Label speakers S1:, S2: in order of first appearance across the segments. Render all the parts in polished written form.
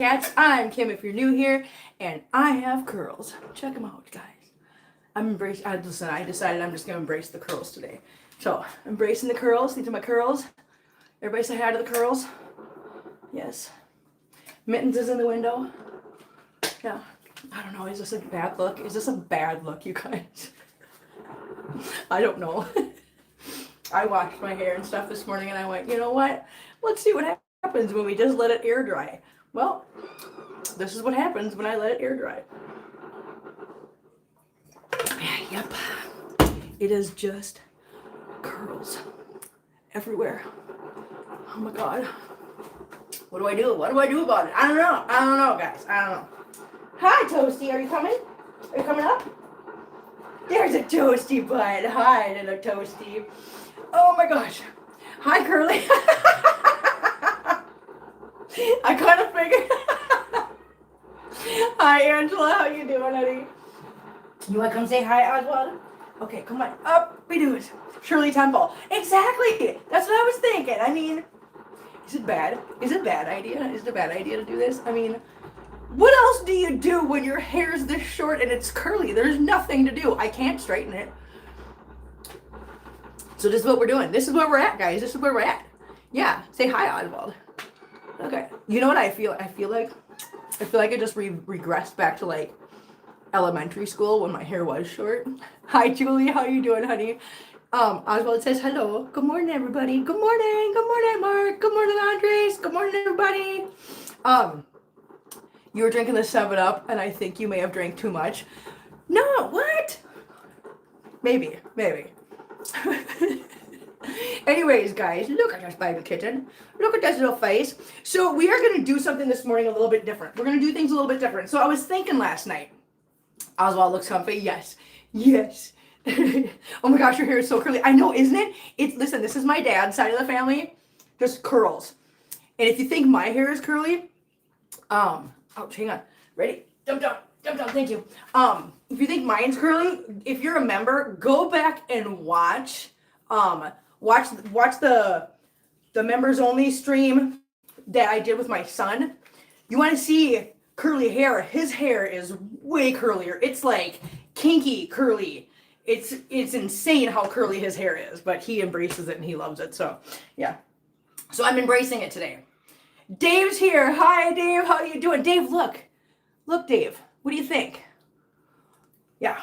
S1: Cats. I'm Kim if you're new here, and I have curls. Check them out, guys. I decided I'm just gonna embrace the curls today. So, embracing the curls. These are my curls. Everybody say hi to the curls. Yes. Mittens is in the window. Yeah. I don't know. Is this a bad look? Is this a bad look, you guys? I don't know. I washed my hair and stuff this morning, and I went, you know what? Let's see what happens when we just let it air dry. Well, this is what happens when I let it air dry. Yep. It is just curls everywhere. Oh my God. What do I do? What do I do about it? I don't know, guys. I don't know. Hi, Toasty. Are you coming? Are you coming up? There's a Toasty bud. Hi, little Toasty. Oh my gosh. Hi, Curly. I kind of figured. Hi, Angela. How you doing, honey? You want to come say hi, Oswald? Okay, come on. Up we do it. Shirley Temple. Exactly. That's what I was thinking. I mean, is it bad? Is it a bad idea? Is it a bad idea to do this? I mean, what else do you do when your hair's this short and it's curly? There's nothing to do. I can't straighten it. So this is what we're doing. This is where we're at, guys. This is where we're at. Yeah. Say hi, Oswald. Okay. You know what I feel? I feel like I just regressed back to like elementary school when my hair was short. Hi, Julie. How you doing, honey? Oswald says hello. Good morning, everybody. Good morning. Good morning, Mark. Good morning, Andres. Good morning, everybody. You were drinking the 7-Up, and I think you may have drank too much. No, what? Maybe. Anyways, guys, look at this Bible kitten. Look at this little face. So we are going to do something this morning a little bit different. We're going to do things a little bit different. So I was thinking last night. Oswald looks comfy. Yes. Oh my gosh, your hair is so curly. I know, isn't it? Listen, this is my dad's side of the family. Just curls. And if you think my hair is curly, oh, hang on. Ready? Jump down. Thank you. If you think mine's curly, if you're a member, go back and watch the members only stream that I did with my son. You want to see curly hair? His hair is way curlier. It's like kinky curly. It's insane how curly his hair is, but he embraces it and he loves it. So yeah. So I'm embracing it today. Dave's here. Hi, Dave. How are you doing? Dave, look. Look, Dave. What do you think? Yeah.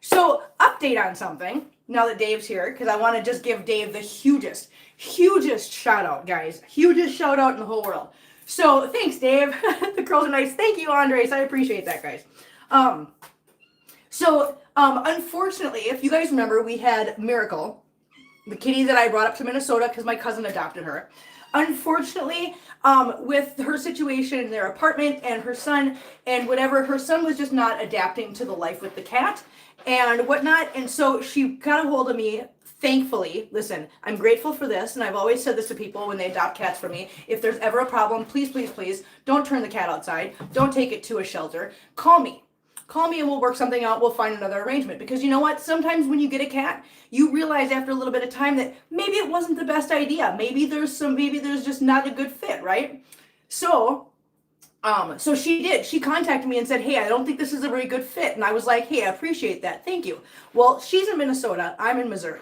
S1: So update on something now that Dave's here, because I want to just give Dave the hugest shout out, guys. Hugest shout out in the whole world. So thanks, Dave. The curls are nice. Thank you, Andres. I appreciate that, guys. Unfortunately, if you guys remember, we had Miracle, the kitty that I brought up to Minnesota because my cousin adopted her. Unfortunately, with her situation in their apartment and her son and whatever, her son was just not adapting to the life with the cat and whatnot. And so she got a hold of me. Thankfully, listen, I'm grateful for this. And I've always said this to people when they adopt cats from me. If there's ever a problem, please, don't turn the cat outside. Don't take it to a shelter. Call me and we'll work something out. We'll find another arrangement. Because you know what? Sometimes when you get a cat, you realize after a little bit of time that maybe it wasn't the best idea. Maybe there's just not a good fit, right? So she did. She contacted me and said, hey, I don't think this is a very good fit. And I was like, hey, I appreciate that. Thank you. Well, she's in Minnesota. I'm in Missouri.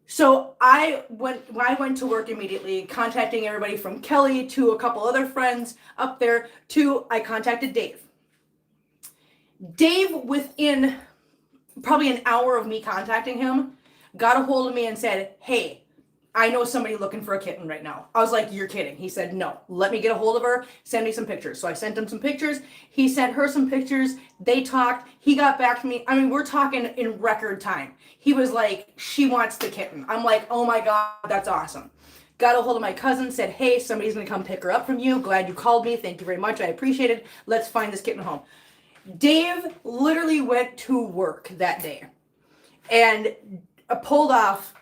S1: So I went to work immediately, contacting everybody from Kelly to a couple other friends up there I contacted Dave. Dave, within probably an hour of me contacting him, got a hold of me and said, hey, I know somebody looking for a kitten right now. I was like, you're kidding. He said, no, let me get a hold of her. Send me some pictures. So I sent him some pictures. He sent her some pictures. They talked. He got back to me. I mean, we're talking in record time. He was like, she wants the kitten. I'm like, oh my God, that's awesome. Got a hold of my cousin, said, hey, somebody's going to come pick her up from you. Glad you called me. Thank you very much. I appreciate it. Let's find this kitten home. Dave literally went to work that day and pulled off,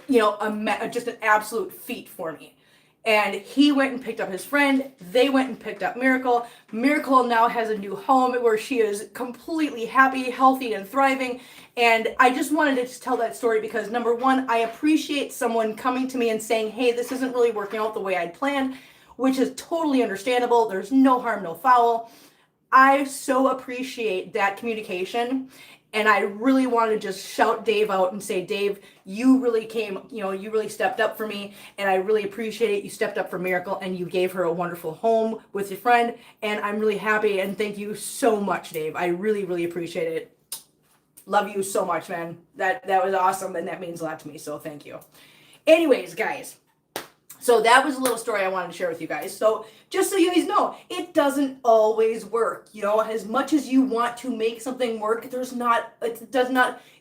S1: just an absolute feat for me. And he went and picked up his friend. They went and picked up Miracle. Miracle now has a new home where she is completely happy, healthy, and thriving. And I just wanted to just tell that story because, number one, I appreciate someone coming to me and saying, hey, this isn't really working out the way I'd planned, which is totally understandable. There's no harm, no foul. I so appreciate that communication. And I really want to just shout Dave out and say, Dave, you really came, you really stepped up for me. And I really appreciate it. You stepped up for Miracle and you gave her a wonderful home with your friend. And I'm really happy. And thank you so much, Dave. I really, really appreciate it. Love you so much, man. That was awesome. And that means a lot to me. So thank you. Anyways, guys. So that was a little story I wanted to share with you guys. So just so you guys know, it doesn't always work. As much as you want to make something work,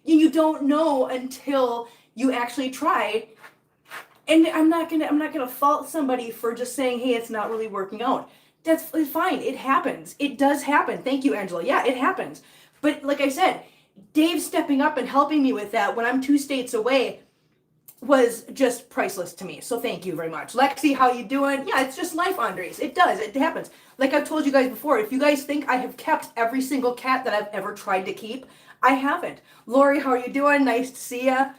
S1: you don't know until you actually try. And I'm not gonna fault somebody for just saying, hey, it's not really working out. That's fine. It happens. It does happen. Thank you, Angela. Yeah, it happens. But like I said, Dave stepping up and helping me with that when I'm 2 states away was just priceless to me. So thank you very much. Lexi, how you doing? Yeah, it's just life, Andres. It does. It happens. Like I've told you guys before, if you guys think I have kept every single cat that I've ever tried to keep, I haven't. Lori, how are you doing? Nice to see ya.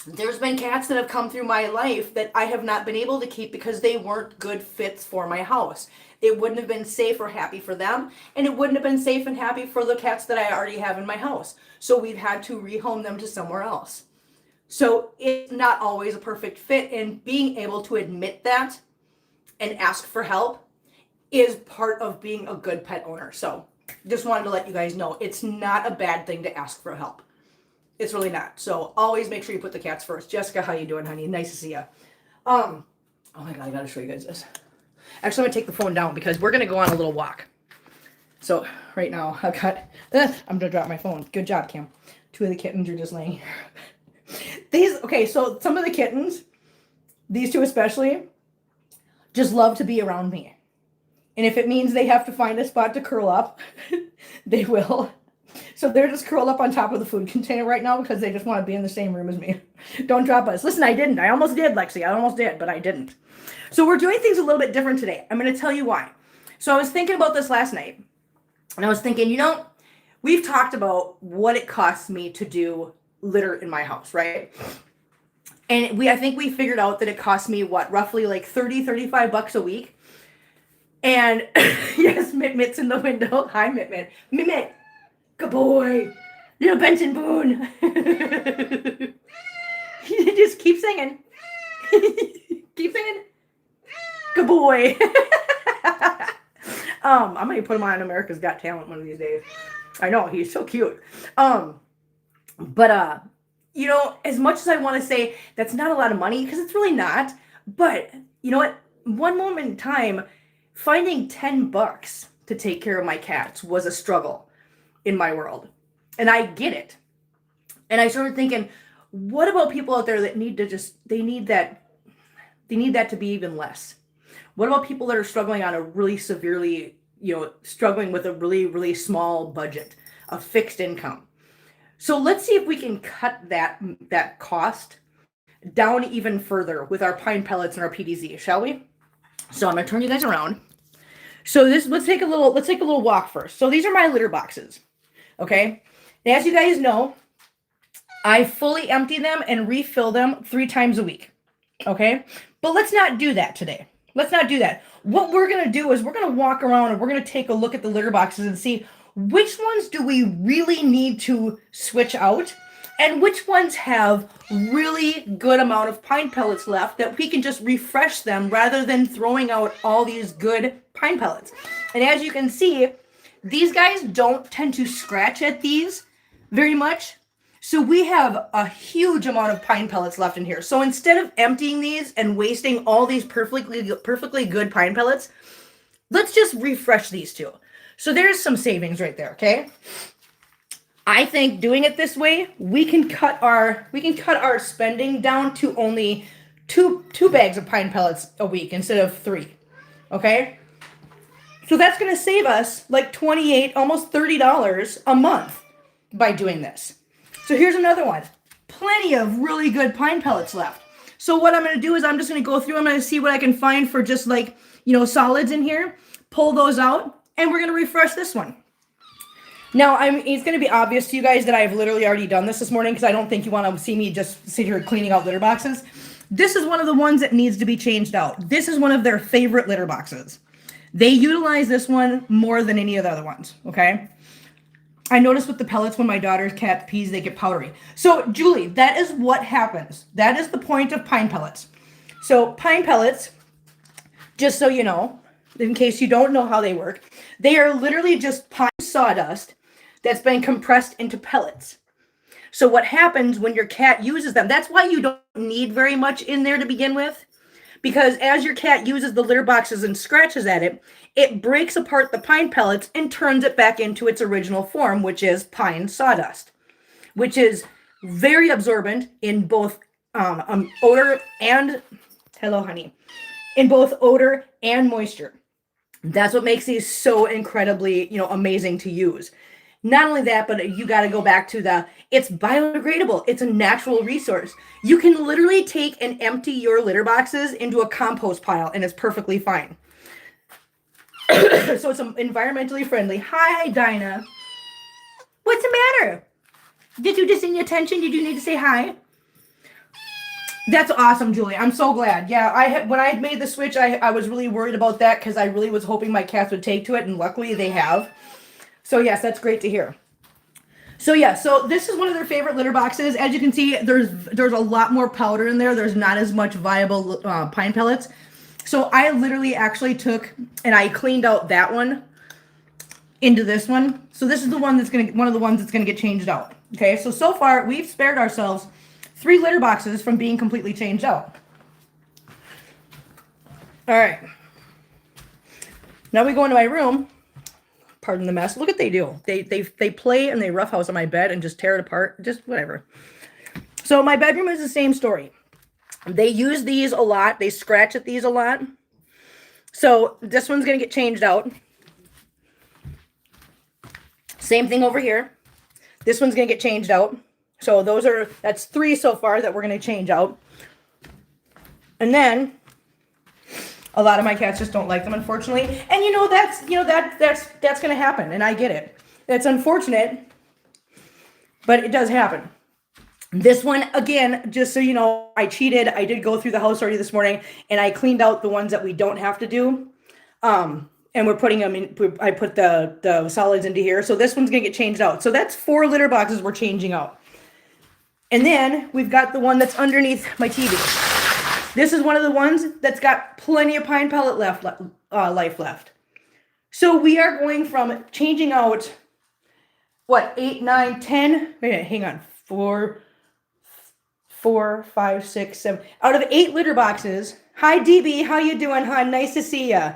S1: There's been cats that have come through my life that I have not been able to keep because they weren't good fits for my house. It wouldn't have been safe or happy for them, and it wouldn't have been safe and happy for the cats that I already have in my house. So we've had to rehome them to somewhere else. So it's not always a perfect fit, and being able to admit that and ask for help is part of being a good pet owner. So just wanted to let you guys know it's not a bad thing to ask for help. It's really not. So always make sure you put the cats first. Jessica, how you doing, honey? Nice to see you. Oh my God, I gotta show you guys this. Actually, I'm gonna take the phone down because we're gonna go on a little walk. So right now I've got, I'm gonna drop my phone. Good job, Kim. 2 of the kittens are just laying here. Okay, so some of the kittens, these 2 especially, just love to be around me. And if it means they have to find a spot to curl up, they will. So they're just curled up on top of the food container right now because they just want to be in the same room as me. Don't drop us. Listen, I didn't. I almost did, Lexi. I almost did, but I didn't. So we're doing things a little bit different today. I'm going to tell you why. So I was thinking about this last night. And I was thinking, we've talked about what it costs me to do litter in my house, right? And I think we figured out that it costs me roughly like $35 a week. And yes, Mit-Mit's in the window. Hi, Mit-Mit. Mit-Mit, good boy. Little Benson Boone. Just keep singing. Keep singing. Good boy. I'm gonna put him on America's Got Talent one of these days. I know, he's so cute. But as much as I want to say that's not a lot of money, because it's really not, but you know what? One moment in time, finding $10 to take care of my cats was a struggle in my world. And I get it. And I started thinking, what about people out there that need that to be even less? What about people that are struggling on a really severely, struggling with a really, really small budget, a fixed income? So let's see if we can cut that cost down even further with our pine pellets and our PDZ, shall we? So I'm gonna turn you guys around. So let's take a little walk first. So these are my litter boxes. Okay. And as you guys know, I fully empty them and refill them 3 times a week. Okay. But let's not do that today. Let's not do that. What we're going to do is we're going to walk around and we're going to take a look at the litter boxes and see which ones do we really need to switch out and which ones have really good amount of pine pellets left that we can just refresh them rather than throwing out all these good pine pellets. And as you can see, these guys don't tend to scratch at these very much. So we have a huge amount of pine pellets left in here. So instead of emptying these and wasting all these perfectly good pine pellets, let's just refresh these 2. So there's some savings right there, okay? I think doing it this way, we can cut our spending down to only two bags of pine pellets a week instead of 3. Okay? So that's going to save us like $28, almost $30 a month by doing this. So here's another one. Plenty of really good pine pellets left. So what I'm going to do is I'm just going to go through, I'm going to see what I can find for just like, solids in here, pull those out, and we're going to refresh this one. Now, it's going to be obvious to you guys that I've literally already done this morning because I don't think you want to see me just sit here cleaning out litter boxes. This is one of the ones that needs to be changed out. This is one of their favorite litter boxes. They utilize this one more than any of the other ones, okay? I noticed with the pellets when my daughter's cat pees, they get powdery. So, Julie, that is what happens. That is the point of pine pellets. So, pine pellets, just so you know, in case you don't know how they work, they are literally just pine sawdust that's been compressed into pellets. So what happens when your cat uses them, that's why you don't need very much in there to begin with, because as your cat uses the litter boxes and scratches at it, it breaks apart the pine pellets and turns it back into its original form, which is pine sawdust, which is very absorbent in both odor and, hello honey, in both odor and moisture. That's what makes these so incredibly, amazing to use. Not only that, but you got to go back to it's biodegradable. It's a natural resource. You can literally take and empty your litter boxes into a compost pile and it's perfectly fine. So it's environmentally friendly. Hi, Dinah. What's the matter? Did you just need attention? Did you need to say hi? That's awesome, Julie. I'm so glad. Yeah, when I made the switch, I was really worried about that because I really was hoping my cats would take to it, and luckily they have. So yes, that's great to hear. So yeah, so this is one of their favorite litter boxes. As you can see, there's a lot more powder in there. There's not as much viable pine pellets. So I literally actually took and I cleaned out that one into this one. So this is the one one of the ones that's gonna get changed out. Okay, so far we've spared ourselves 3 litter boxes from being completely changed out. All right. Now we go into my room. Pardon the mess. Look what they do. They play and they roughhouse on my bed and just tear it apart. Just whatever. So my bedroom is the same story. They use these a lot. They scratch at these a lot. So this one's going to get changed out. Same thing over here. This one's going to get changed out. So that's 3 so far that we're going to change out. And then a lot of my cats just don't like them, unfortunately. And that's going to happen, and I get it. It's unfortunate, but it does happen. This one, again, just so you know, I cheated. I did go through the house already this morning, and I cleaned out the ones that we don't have to do. And we're putting them in, I put the solids into here. So this one's going to get changed out. So that's 4 litter boxes we're changing out. And then we've got the one that's underneath my TV. This is one of the ones that's got plenty of pine pellet life left. So we are going from changing out, 8, 9, 10? Wait, hang on. 4, 5, 6, 7. Out of 8 litter boxes. Hi, DB. How you doing, hon? Nice to see ya.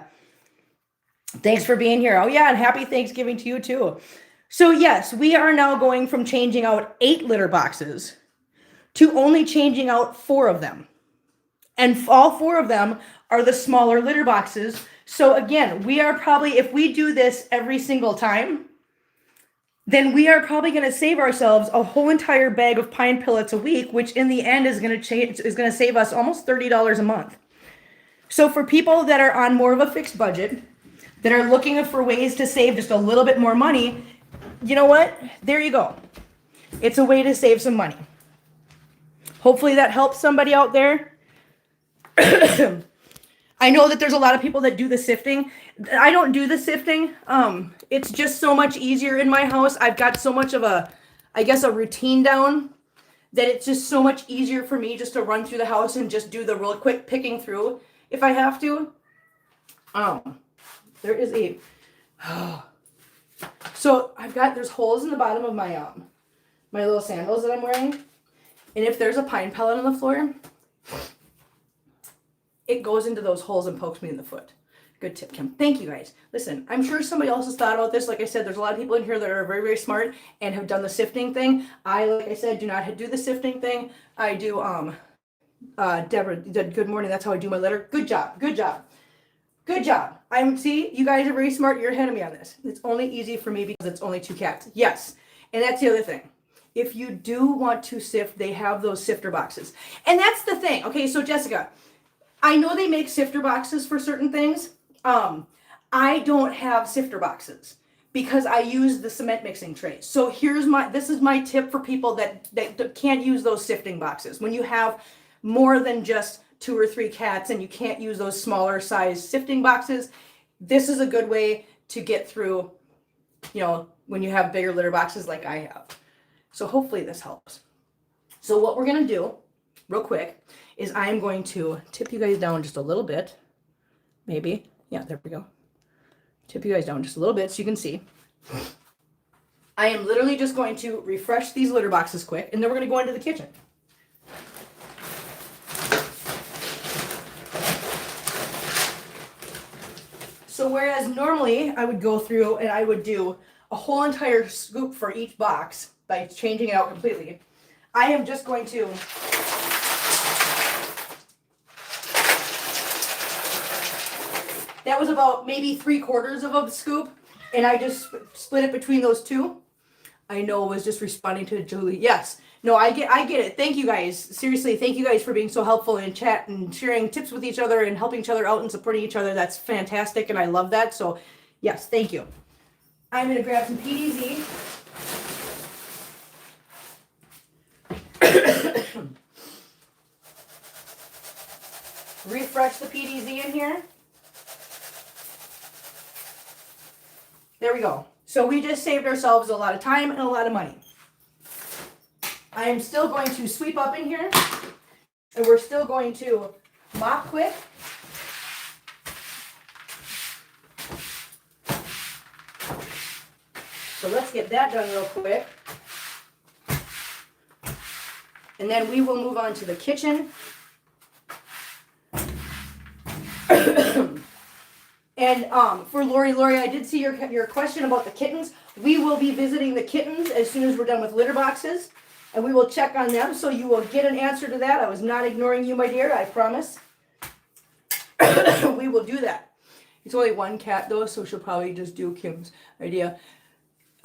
S1: Thanks for being here. Oh, yeah, and happy Thanksgiving to you, too. So, yes, we are now going from changing out 8 litter boxes to only changing out 4 of them. And all 4 of them are the smaller litter boxes. So again, we are probably, if we do this every single time, then we are probably going to save ourselves a whole entire bag of pine pellets a week, which in the end is going to save us almost $30 a month. So for people that are on more of a fixed budget, that are looking for ways to save just a little bit more money, you know what? There you go. It's a way to save some money. Hopefully that helps somebody out there. I know that there's a lot of people that do the sifting. I don't do the sifting. It's just so much easier in my house. I've got so much of a routine down that it's just so much easier for me just to run through the house and just do the real quick picking through if I have to. There is so there's holes in the bottom of my little sandals that I'm wearing. And if there's a pine pellet on the floor, it goes into those holes and pokes me in the foot. Good tip, Kim. Thank you, guys. Listen, I'm sure somebody else has thought about this. Like I said, there's a lot of people in here that are very, very smart and have done the sifting thing. Like I said, do not do the sifting thing. I do, Deborah, good morning. That's how I do my litter. Good job. Good job. Good job. See, you guys are very smart. You're ahead of me on this. It's only easy for me because it's only 2 cats. Yes. And that's the other thing. if you do want to sift, they have those sifter boxes. And that's the thing. Okay, so Jessica, I know they make sifter boxes for certain things. I don't have sifter boxes because I use the cement mixing trays. So this is my tip for people that can't use those sifting boxes. When you have more than just 2 or 3 cats and you can't use those smaller size sifting boxes, this is a good way to get through, you know, when you have bigger litter boxes like I have. So hopefully this helps. So what we're going to do real quick is I am going to tip you guys down just a little bit. Maybe. Yeah, there we go. Tip you guys down just a little bit so you can see. I am literally just going to refresh these litter boxes quick, and then we're going to go into the kitchen. So whereas normally I would go through and I would do a whole entire scoop for each box by changing it out completely, I am just going to that was about maybe 3/4 of a scoop, and I just split it between those two. I know I was just responding to Julie. Yes. No, I get it. Thank you guys. Seriously, thank you guys for being so helpful in chat and sharing tips with each other and helping each other out and supporting each other. That's fantastic, and I love that. So, yes, thank you. I'm going to grab some PDZ. Refresh the PDZ in here. There we go. So we just saved ourselves a lot of time and a lot of money. I am still going to sweep up in here, and we're still going to mop quick. So let's get that done real quick. And then we will move on to the kitchen. And for Lori, I did see your question about the kittens. We will be visiting the kittens as soon as we're done with litter boxes. And we will check on them, so you will get an answer to that. I was not ignoring you, my dear, I promise. We will do that. It's only one cat, though, so she'll probably just do Kim's idea.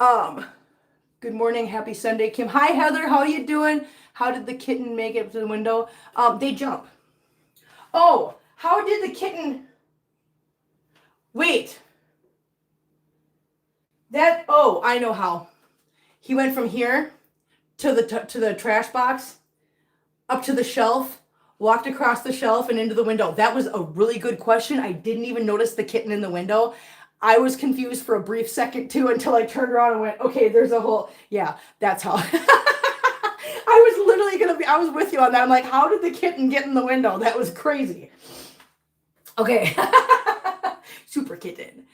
S1: Good morning, happy Sunday, Kim. Hi, Heather, how are you doing? How did the kitten make it to the window? They jump. Oh, how did the kitten... Wait. I know how. He went from here to the trash box, up to the shelf, walked across the shelf and into the window. That was a really good question. I didn't even notice the kitten in the window. I was confused for a brief second too until I turned around and went, okay, there's a hole. Yeah, that's how. I was with you on that. I'm like, how did the kitten get in the window? That was crazy. Okay. Super kitten.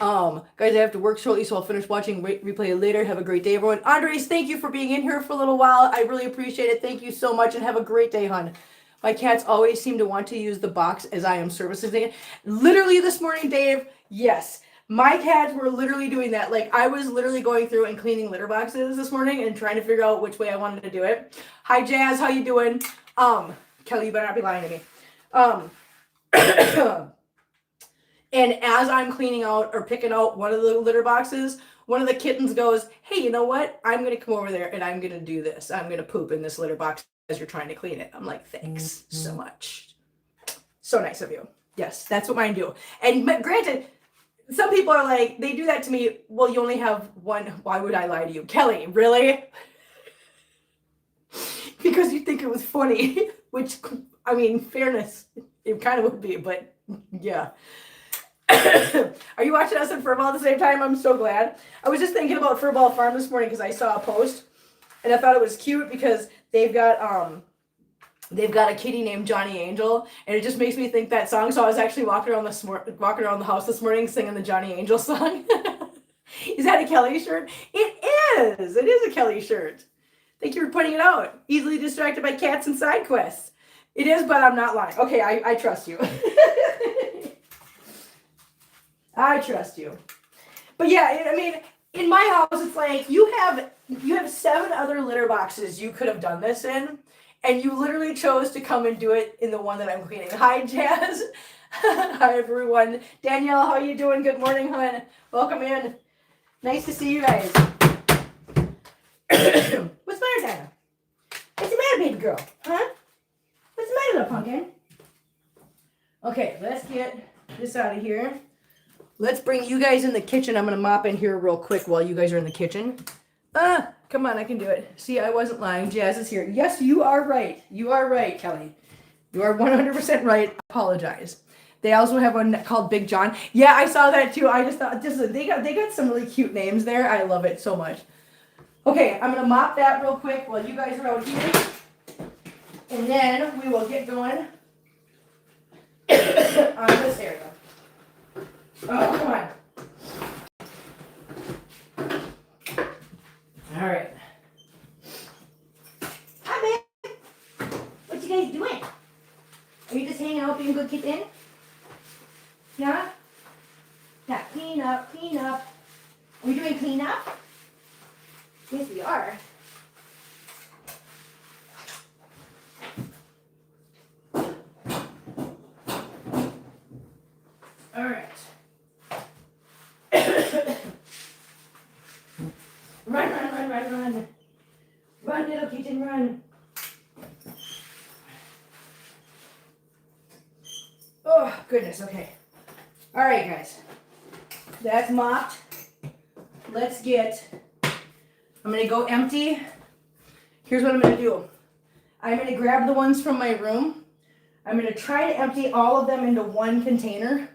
S1: Guys, I have to work shortly, so I'll finish watching replay later. Have a great day, everyone. Andres, thank you for being in here for a little while. I really appreciate it. Thank you so much, and have a great day, hon. My cats always seem to want to use the box as I am servicing it. Literally this morning, Dave, yes. My cats were literally doing that. Like, I was literally going through and cleaning litter boxes this morning and trying to figure out which way I wanted to do it. Hi, Jazz. How you doing? Kelly, you better not be lying to me. And as I'm cleaning out or picking out one of the litter boxes, one of the kittens goes, hey, you know what? I'm going to come over there and I'm going to do this. I'm going to poop in this litter box as you're trying to clean it. I'm like, thanks so much. So nice of you. Yes, that's what mine do. And granted, some people are like, they do that to me. Well, you only have one. Why would I lie to you? Kelly, really? Because you think it was funny, which, I mean, fairness, it kind of would be, but yeah. Are you watching us in Furball at the same time? I'm so glad. I was just thinking about Furball Farm this morning because I saw a post and I thought it was cute because they've got a kitty named Johnny Angel, and it just makes me think that song. So I was actually walking around the house this morning singing the Johnny Angel song. Is that a Kelly shirt? It is. It is a Kelly shirt. Thank you for pointing it out. Easily distracted by cats and side quests. It is, but I'm not lying. Okay, I trust you. I trust you. But yeah, I mean, in my house, it's like you have 7 other litter boxes you could have done this in, and you literally chose to come and do it in the one that I'm cleaning. Hi, Jazz. Hi, everyone. Danielle, how you doing? Good morning, hon. Welcome in. Nice to see you guys. What's the matter, Dinah? What's the matter, baby girl? Huh? What's the matter, little pumpkin? Okay, let's get this out of here. Let's bring you guys in the kitchen. I'm going to mop in here real quick while you guys are in the kitchen. Come on, I can do it. See, I wasn't lying. Jazz is here. Yes, you are right. You are right, Kelly. You are 100% right. I apologize. They also have one called Big John. Yeah, I saw that too. I just thought they got some really cute names there. I love it so much. Okay, I'm going to mop that real quick while you guys are out here. And then we will get going on this area. Oh, come on. All right. Hi, babe. What you guys doing? Are you just hanging out being good kitten? Yeah? Yeah, clean up, clean up. Are we doing clean up? Yes, we are. All right. Run, run, run, run, run. Run, little kitten, run. Oh, goodness, okay. All right, guys. That's mopped. Let's get, I'm going to go empty. Here's what I'm going to do. I'm going to grab the ones from my room. I'm going to try to empty all of them into one container.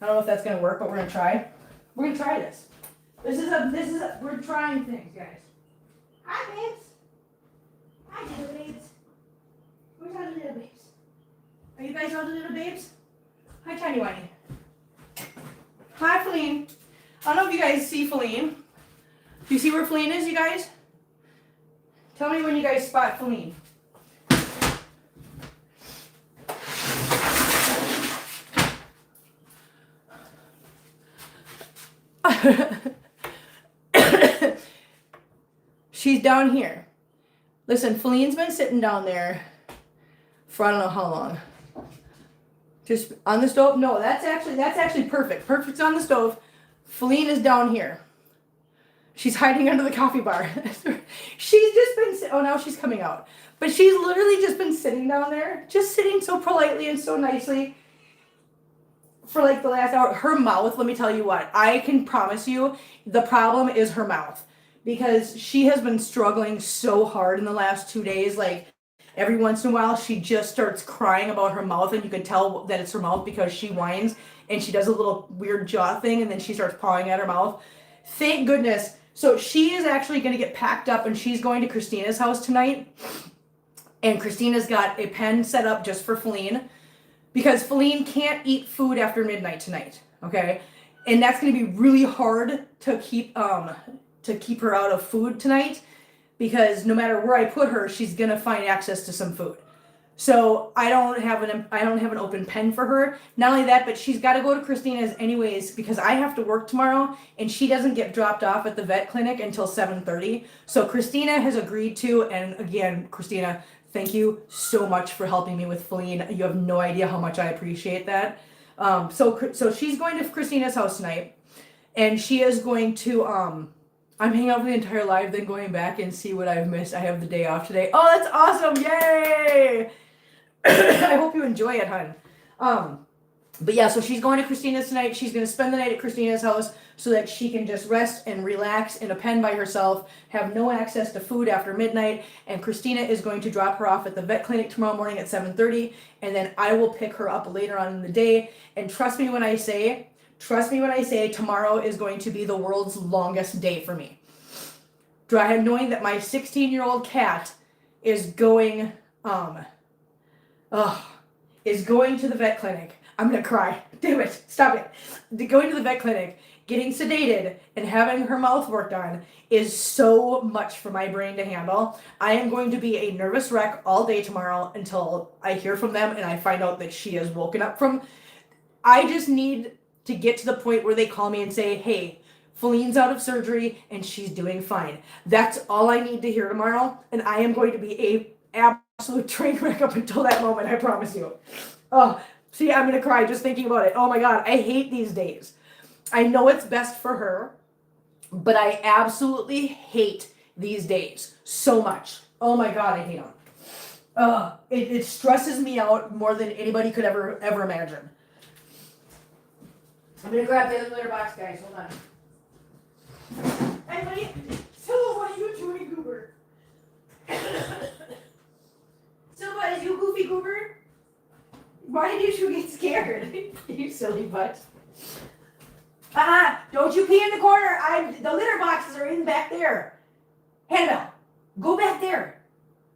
S1: I don't know if that's going to work, but we're going to try. We're going to try this. We're trying things, guys. Hi, babes. Hi, little babes. Where's all the little babes? Are you guys all the little babes? Hi, Tiny Whitey. Hi, Feline. I don't know if you guys see Feline. Do you see where Feline is, you guys? Tell me when you guys spot Feline. She's down here. Listen, Feline's been sitting down there for I don't know how long. Just on the stove? No, that's actually perfect. Perfect's on the stove. Feline is down here. She's hiding under the coffee bar. She's just been, oh, now she's coming out. But she's literally just been sitting down there, just sitting so politely and so nicely for like the last hour. Her mouth, let me tell you what, I can promise you the problem is her mouth. Because she has been struggling so hard in the last 2 days. Like, every once in a while, she just starts crying about her mouth, and you can tell that it's her mouth because she whines, and she does a little weird jaw thing, and then she starts pawing at her mouth. Thank goodness. So she is actually going to get packed up, and she's going to Christina's house tonight. And Christina's got a pen set up just for Feline, because Feline can't eat food after midnight tonight, okay? And that's going to be really hard to keep her out of food tonight, because no matter where I put her, she's gonna find access to some food. So I don't have an open pen for her. Not only that, but she's got to go to Christina's anyways because I have to work tomorrow, and she doesn't get dropped off at the vet clinic until 7:30. So Christina has agreed to, and again, Christina, thank you so much for helping me with Feline. You have no idea how much I appreciate that. So she's going to Christina's house tonight, and she is going to I'm hanging out for the entire live, then going back and see what I've missed. I have the day off today. Oh, that's awesome! Yay! I hope you enjoy it, hon. But yeah, so she's going to Christina's tonight. She's going to spend the night at Christina's house so that she can just rest and relax in a pen by herself, have no access to food after midnight, and Christina is going to drop her off at the vet clinic tomorrow morning at 7:30, and then I will pick her up later on in the day. And trust me when I say tomorrow is going to be the world's longest day for me. Knowing that my 16-year-old cat is going to the vet clinic. I'm going to cry. Damn it. Stop it. Going to the vet clinic, getting sedated, and having her mouth worked on is so much for my brain to handle. I am going to be a nervous wreck all day tomorrow until I hear from them and I find out that she has woken up from... I just need to get to the point where they call me and say, hey, Feline's out of surgery and she's doing fine. That's all I need to hear tomorrow, and I am going to be a absolute train wreck up until that moment, I promise you. Oh, see, I'm going to cry just thinking about it. Oh my God, I hate these days. I know it's best for her, but I absolutely hate these days so much. Oh my God, I hate them. It stresses me out more than anybody could ever imagine. I'm gonna grab the other litter box, guys. Hold on. Hey, buddy. So, what are you doing, Goober? Silva, is you goofy Goober? Why did you get scared? You silly butt. Don't you pee in the corner. The litter boxes are in back there. Hannibal, go back there.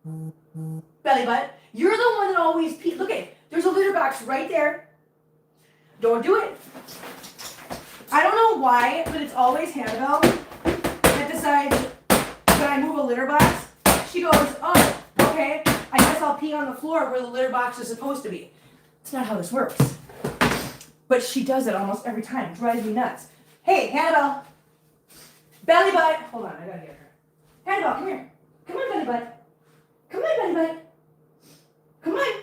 S1: Belly butt, you're the one that always pees. Look at, there's a litter box right there. Don't do it. I don't know why, but it's always Hannibal that decides when I move a litter box, she goes, oh, okay, I guess I'll pee on the floor where the litter box is supposed to be. It's not how this works. But she does it almost every time. It drives me nuts. Hey, Hannibal. Belly butt. Hold on, I gotta get her. Hannibal, come here. Come on, belly butt. Come on, belly butt. Come on.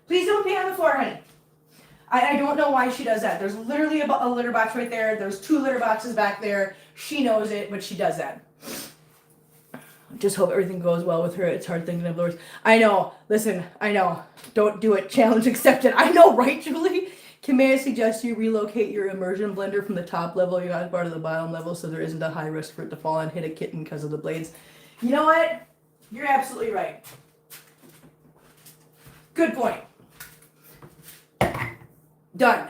S1: Please don't pee on the floor, honey. I don't know why she does that. There's literally a litter box right there. There's 2 litter boxes back there. She knows it, but she does that. Just hope everything goes well with her. It's hard thinking of the worst. I know. Listen, I know. Don't do it. Challenge accepted. I know, right, Julie? May I suggest you relocate your immersion blender from the top level you got part of the bottom level so there isn't a high risk for it to fall and hit a kitten because of the blades? You know what? You're absolutely right. Good point. Done.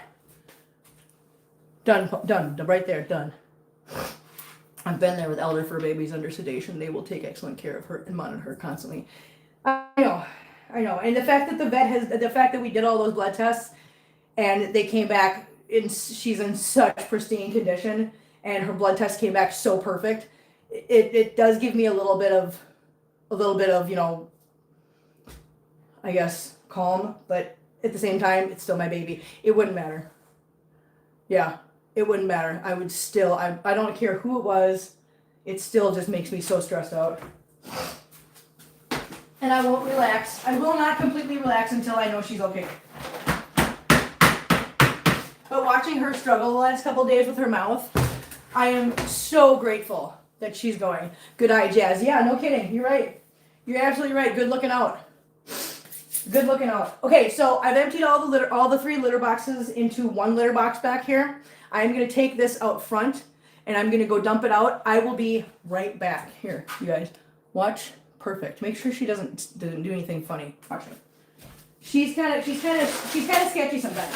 S1: Done. Right there. Done. I've been there with elder fur babies under sedation. They will take excellent care of her and monitor her constantly. I know. And the fact that we did all those blood tests and they came back she's in such pristine condition and her blood test came back so perfect. It does give me a little bit of, you know, I guess calm, but at the same time, it's still my baby. It wouldn't matter. Yeah, it wouldn't matter. I would still, I don't care who it was. It still just makes me so stressed out. And I won't relax. I will not completely relax until I know she's okay. But watching her struggle the last couple days with her mouth, I am so grateful that she's going. Good eye, Jazz. Yeah, no kidding. You're right. You're absolutely right. Good looking out. Good looking out. Okay, so I've emptied all the 3 litter boxes into 1 litter box back here. I'm going to take this out front and I'm going to go dump it out. I will be right back. Here, you guys. Watch. Perfect. Make sure she doesn't do anything funny. Watch her. She's kind of sketchy sometimes.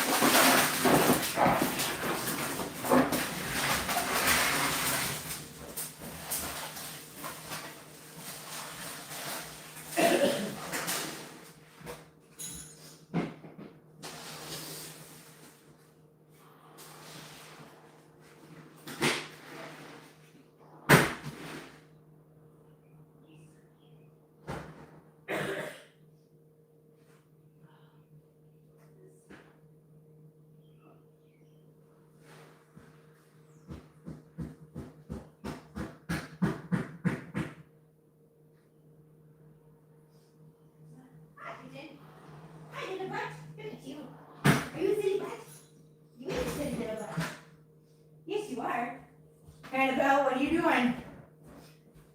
S1: Annabelle, what are you doing?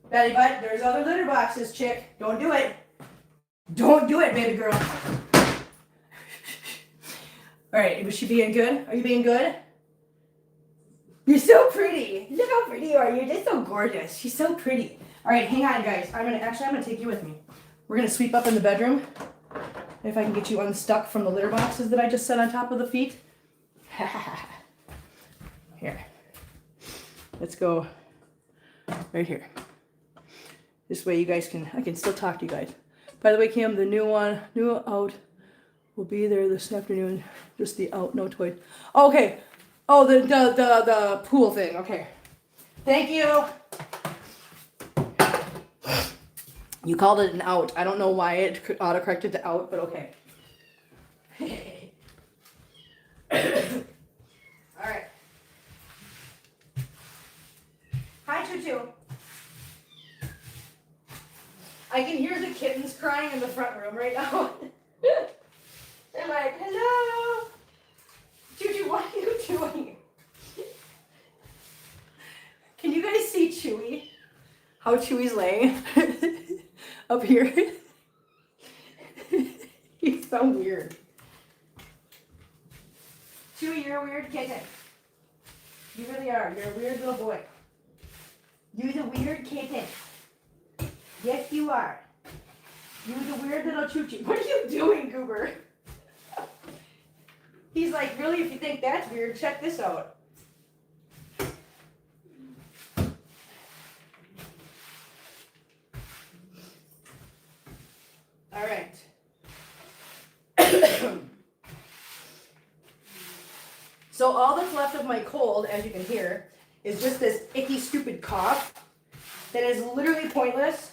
S1: Belly butt, there's other litter boxes, chick. Don't do it. Don't do it, baby girl. All right, was she being good? Are you being good? You're so pretty. Look how pretty you are. You're just so gorgeous. She's so pretty. All right, hang on, guys. I'm gonna take you with me. We're gonna sweep up in the bedroom. If I can get you unstuck from the litter boxes that I just set on top of the feet. Here. Let's go right here. This way you guys I can still talk to you guys. By the way, Kim, the new out will be there this afternoon. Just the out, no toys. Okay. Oh, the pool thing. Okay. Thank you. You called it an out. I don't know why it autocorrected to out, but okay. All right. Hi, Tutu. I can hear the kittens crying in the front room right now. They're like, hello. Tutu, what are you doing? Can you guys see Chewy? how Chewy's laying up here. He's so weird. Chewy, you're a weird kitten. You really are. You're a weird little boy. You're the weird kitten. Yes, you are. You're the weird little choo-choo. What are you doing, Goober? He's like, really, if you think that's weird, check this out. All right. So all that's left of my cold, as you can hear, is just this icky, stupid cough that is literally pointless.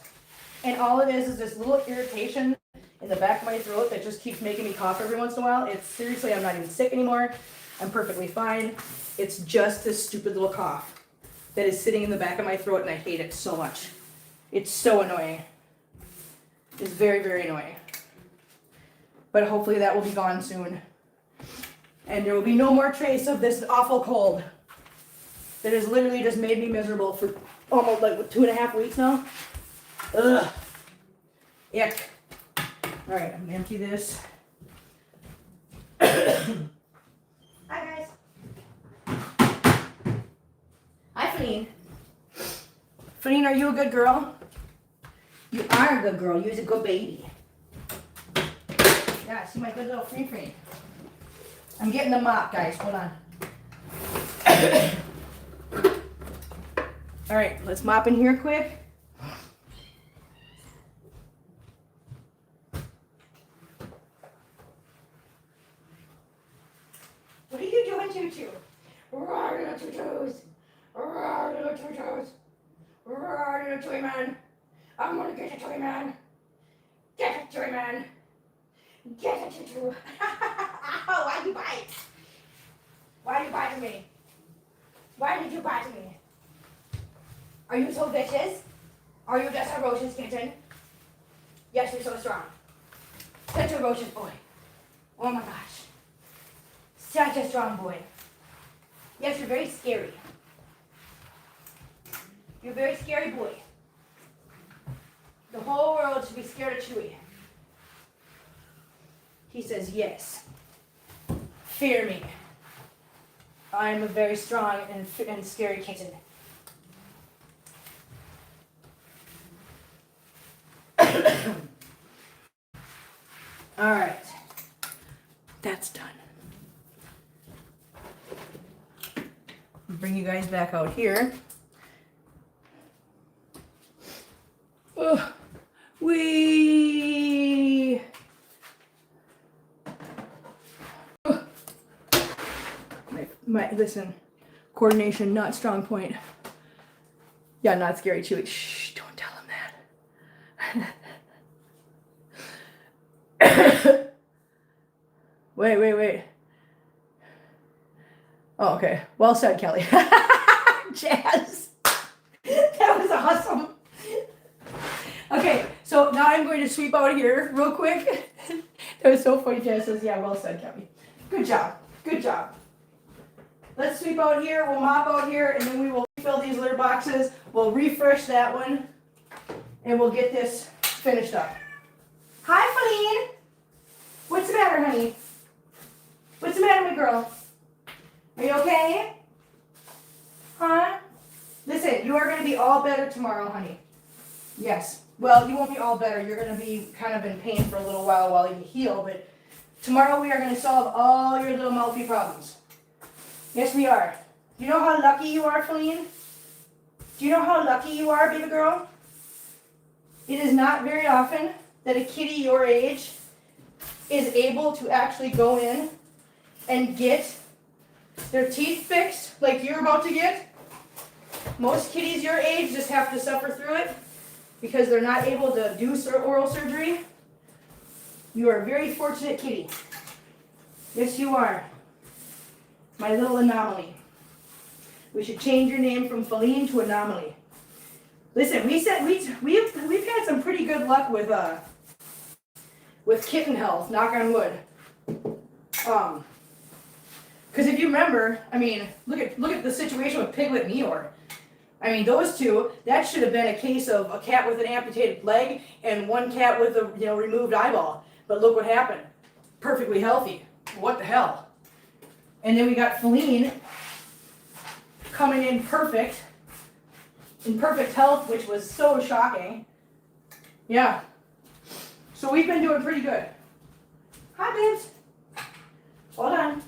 S1: And all it is this little irritation in the back of my throat that just keeps making me cough every once in a while. It's seriously, I'm not even sick anymore. I'm perfectly fine. It's just this stupid little cough that is sitting in the back of my throat, and I hate it so much. It's so annoying. It's very, very annoying. But hopefully that will be gone soon. And there will be no more trace of this awful cold that has literally just made me miserable for almost like 2.5 weeks now. Ugh. Ick. Alright, I'm gonna empty this. Hi guys. Hi Feline. Feline, are you a good girl? You are a good girl. You're a good baby. Yeah, see my good little free. I'm getting the mop, guys. Hold on. Alright, let's mop in here quick. What are you doing, Choo-Choo? Roar, little Choo-Choos. Roar, little Choo-Choos. Roar, little Toy Man. I'm gonna get a Toy Man. Get a Toy Man. Get a Choo-Choo. Ow, why'd you bite? Why did you bite me? Why did you bite me? Are you so vicious? Are you just a ferocious kitten? Yes, you're so strong. Such a ferocious boy. Oh my gosh. Such a strong boy. Yes, you're very scary. You're a very scary boy. The whole world should be scared of Chewy. He says, yes. Fear me. I am a very strong and scary kitten. All right. That's done. I'll bring you guys back out here. Wee. Listen, coordination, not strong point. Yeah, not scary, Chewy. Shh, don't tell him that. Wait. Oh, okay. Well said, Kelly. Jazz. That was awesome. Okay, so now I'm going to sweep out here real quick. That was so funny. Jazz says, yeah, well said, Kelly. Good job. Good job. Let's sweep out here, we'll mop out here, and then we will refill these litter boxes. We'll refresh that one, and we'll get this finished up. Hi, Feline. What's the matter, honey? What's the matter, my girl? Are you okay? Huh? Listen, you are going to be all better tomorrow, honey. Yes. Well, you won't be all better. You're going to be kind of in pain for a little while you heal, but tomorrow we are going to solve all your little mouthy problems. Yes, we are. Do you know how lucky you are, Feline? Do you know how lucky you are, baby girl? It is not very often that a kitty your age is able to actually go in and get their teeth fixed like you're about to get. Most kitties your age just have to suffer through it because they're not able to do oral surgery. You are a very fortunate kitty. Yes, you are. My little anomaly. We should change your name from Feline to Anomaly. Listen, we've had some pretty good luck with kitten health, knock on wood. Because if you remember, I mean, look at the situation with Piglet and Eeyore. I mean, those two, that should have been a case of a cat with an amputated leg and one cat with a removed eyeball. But look what happened. Perfectly healthy. What the hell? And then we got Feline coming in perfect health, which was so shocking. Yeah. So we've been doing pretty good. Hi, babes. Hold on.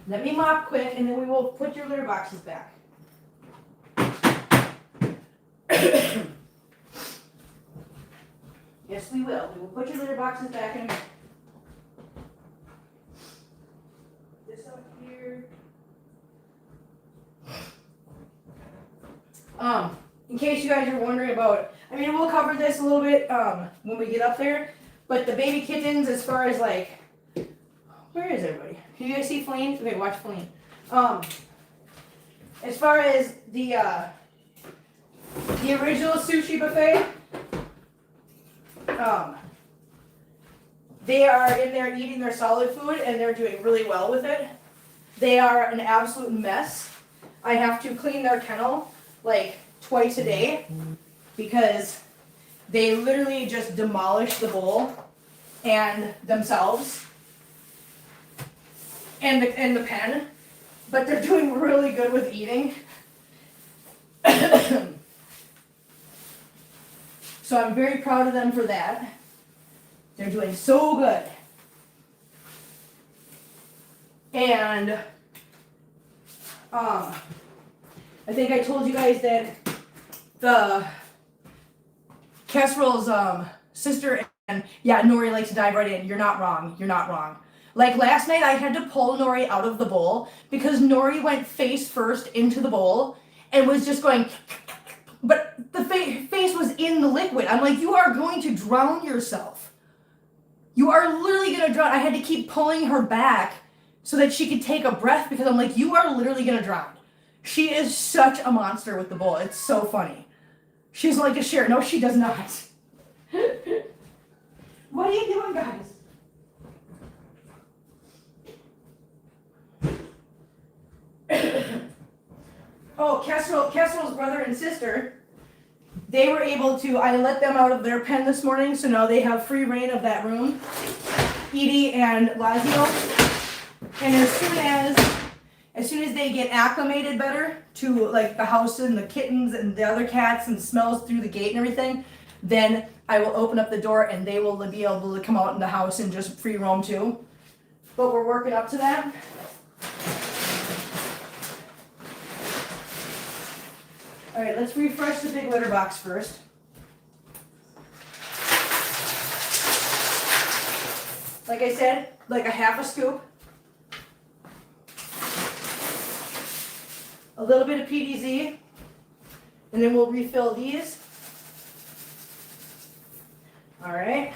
S1: Let me mop quick, and then we will put your litter boxes back. Yes, we will. We will put your litter boxes back in a minute. This up here. In case you guys are wondering about, I mean, we'll cover this a little bit when we get up there, but the baby kittens, as far as like, where is everybody? Can you guys see Feline? Okay, watch Feline. As far as the original sushi buffet, they are in there eating their solid food and they're doing really well with it. They are an absolute mess. I have to clean their kennel like twice a day because they literally just demolish the bowl and themselves and the pen, but they're doing really good with eating. So I'm very proud of them for that. They're doing so good. And I think I told you guys that the Casserole's sister, and yeah, Nori likes to dive right in. You're not wrong. You're not wrong. Like last night, I had to pull Nori out of the bowl because Nori went face first into the bowl and was just going, but the face was in the liquid. I'm like, you are going to drown yourself. You are literally going to drown. I had to keep pulling her back so that she could take a breath because I'm like, you are literally going to drown. She is such a monster with the bowl. It's so funny. She's like a share. No, she does not. What are you doing, guys? Oh, Casserole's brother and sister, they were able to, I let them out of their pen this morning, so now they have free reign of that room. Edie and Lazio. And as soon as they get acclimated better to like the house and the kittens and the other cats and smells through the gate and everything, then I will open up the door and they will be able to come out in the house and just free roam too. But we're working up to that. All right, let's refresh the big litter box first. Like I said, like a half a scoop. A little bit of PDZ, and then we'll refill these. All right.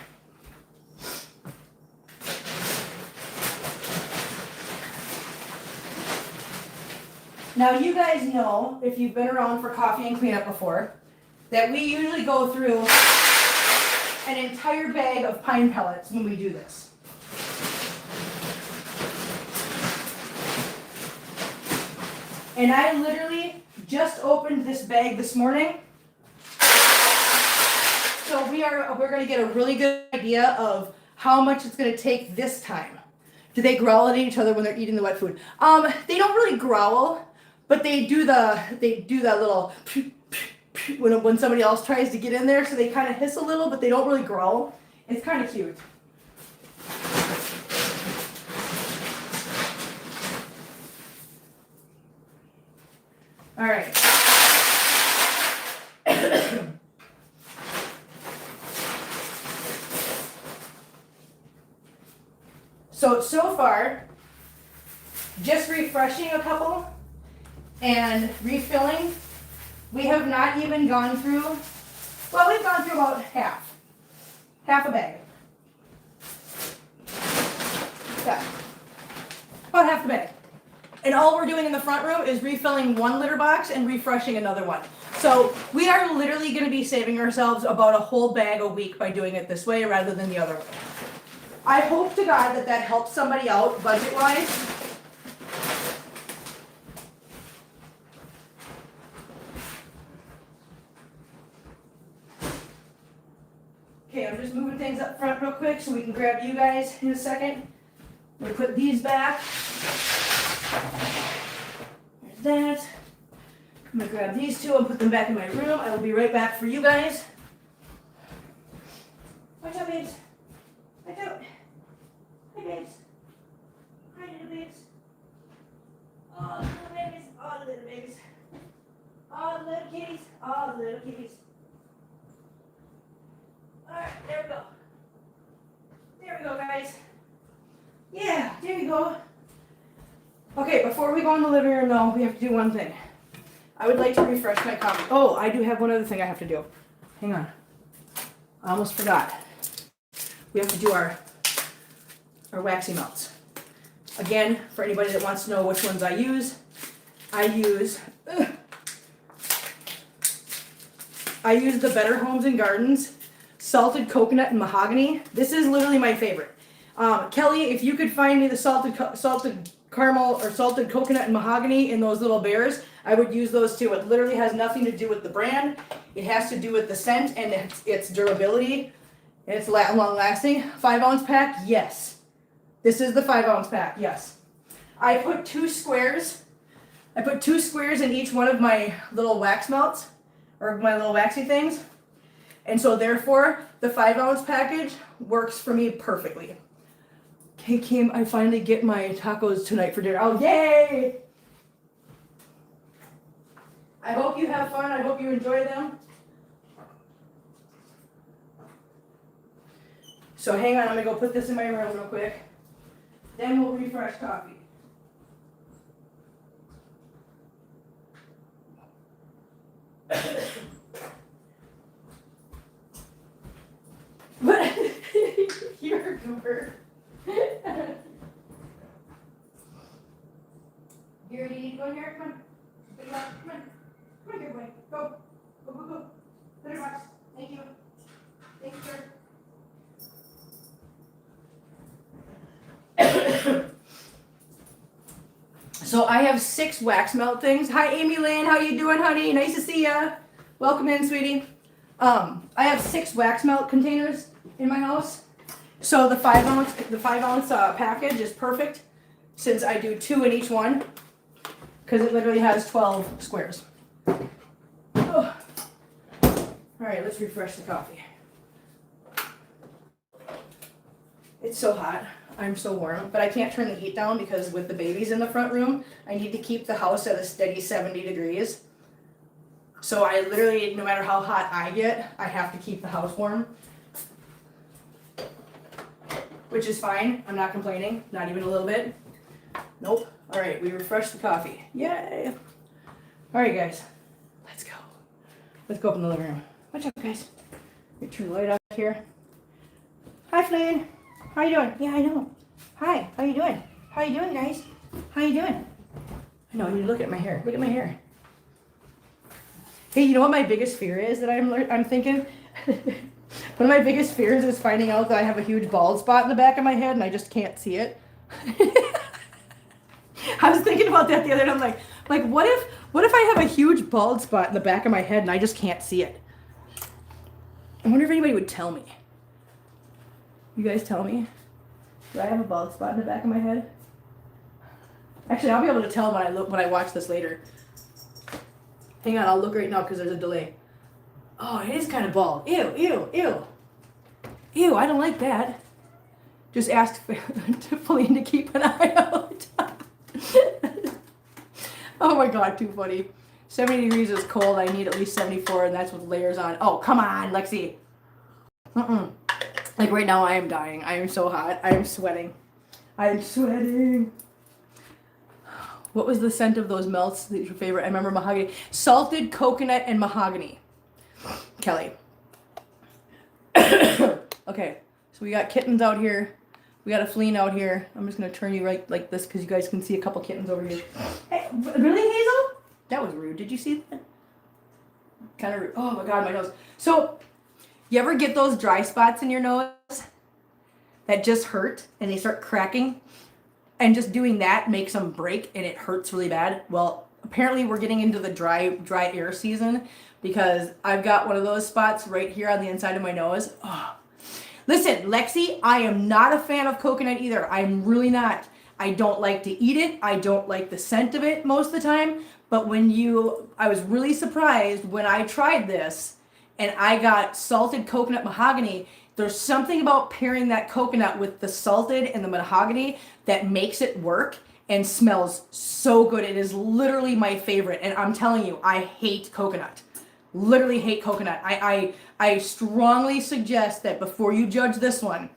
S1: Now you guys know, if you've been around for coffee and cleanup before, that we usually go through an entire bag of pine pellets when we do this. And I literally just opened this bag this morning. So we're going to get a really good idea of how much it's going to take this time. Do they growl at each other when they're eating the wet food? They don't really growl, but they do that little when somebody else tries to get in there, so they kind of hiss a little, but they don't really growl. It's kind of cute. All right. So far, just refreshing a couple and refilling, we have not even gone through, well, we've gone through about half a bag. Yeah, about half the bag. And all we're doing in the front row is refilling one litter box and refreshing another one. So we are literally going to be saving ourselves about a whole bag a week by doing it this way rather than the other way. I hope to God that helps somebody out budget-wise. moving things up front real quick so we can grab you guys in a second. I'm going to put these back. There's that. I'm going to grab these two and put them back in my room. I will be right back for you guys. Watch out, babes. Watch out. Hi, babes. Hi, little babes. Oh, the little babies. Oh, the little babies. Oh, the little kitties. Oh, the little kitties. Alright, there we go. There we go, guys. Yeah, there you go. Okay, before we go in the living room, though, we have to do one thing. I would like to refresh my copy. Oh, I do have one other thing I have to do. Hang on. I almost forgot. We have to do our waxy melts. Again, for anybody that wants to know which ones I use the Better Homes and Gardens salted coconut and mahogany. This is literally my favorite. Kelly, if you could find me the salted caramel or salted coconut and mahogany in those little bears, I would use those too. It literally has nothing to do with the brand. It has to do with the scent and its durability and it's long lasting. 5-ounce pack, yes. This is the 5-ounce pack, yes. I put 2 squares. I put 2 squares in each one of my little wax melts or my little waxy things. And so therefore, the 5-ounce package works for me perfectly. Okay, Kim, I finally get my tacos tonight for dinner. Oh, yay! I hope you have fun. I hope you enjoy them. So hang on, I'm going to go put this in my room real quick. Then we'll refresh coffee. What? You're a goober. Here, do you need to go in here? Come on. Come on. Come on. Come on here, boy. Go. Go, go, go. Put it box. Thank you. Thank you, sir. So I have 6 wax melt things. Hi, Amy Lynn. How you doing, honey? Nice to see ya. Welcome in, sweetie. I have 6 wax melt containers in my house. So the 5-ounce package is perfect since I do 2 in each one because it literally has 12 squares. Oh. All right, let's refresh the coffee. It's so hot. I'm so warm, but I can't turn the heat down because with the babies in the front room, I need to keep the house at a steady 70 degrees. So I literally, no matter how hot I get, I have to keep the house warm. Which is fine. I'm not complaining. Not even a little bit. Nope. All right, we refreshed the coffee. Yay. All right, guys. Let's go. Let's go up in the living room. Watch out, guys. Let me turn the light out here. Hi, Flynn. How you doing? Yeah, I know. Hi. How you doing? How you doing, guys? How you doing? I know. You look at my hair. Look at my hair. Hey, you know what my biggest fear is that I'm thinking? One of my biggest fears is finding out that I have a huge bald spot in the back of my head and I just can't see it. I was thinking about that the other day. I'm like, what if I have a huge bald spot in the back of my head and I just can't see it? I wonder if anybody would tell me. You guys tell me. Do I have a bald spot in the back of my head? Actually, I'll be able to tell when I watch this later. Hang on, I'll look right now because there's a delay. Oh, it is kind of bald. Ew, ew, ew. Ew, I don't like that. Just ask Feline to keep an eye out. Oh my god, too funny. 70 degrees is cold. I need at least 74, and that's with layers on. Oh, come on, Lexi. Like right now, I am dying. I am so hot. I am sweating. I am sweating. What was the scent of those melts that your favorite? I remember mahogany. Salted coconut and mahogany. Kelly. Okay, so we got kittens out here. We got a Feline out here. I'm just going to turn you right like this because you guys can see a couple kittens over here. Hey, really, Hazel? That was rude. Did you see that? Kind of rude. Oh my god, my nose. So, you ever get those dry spots in your nose that just hurt and they start cracking? And just doing that makes them break and it hurts really bad. Well, apparently we're getting into the dry air season because I've got one of those spots right here on the inside of my nose. Oh. Listen, Lexi, I am not a fan of coconut either. I'm really not. I don't like to eat it. I don't like the scent of it most of the time. But I was really surprised when I tried this and I got salted coconut mahogany. There's something about pairing that coconut with the salted and the mahogany that makes it work and smells so good. It is literally my favorite. And I'm telling you, I hate coconut. Literally hate coconut. I strongly suggest that before you judge this one,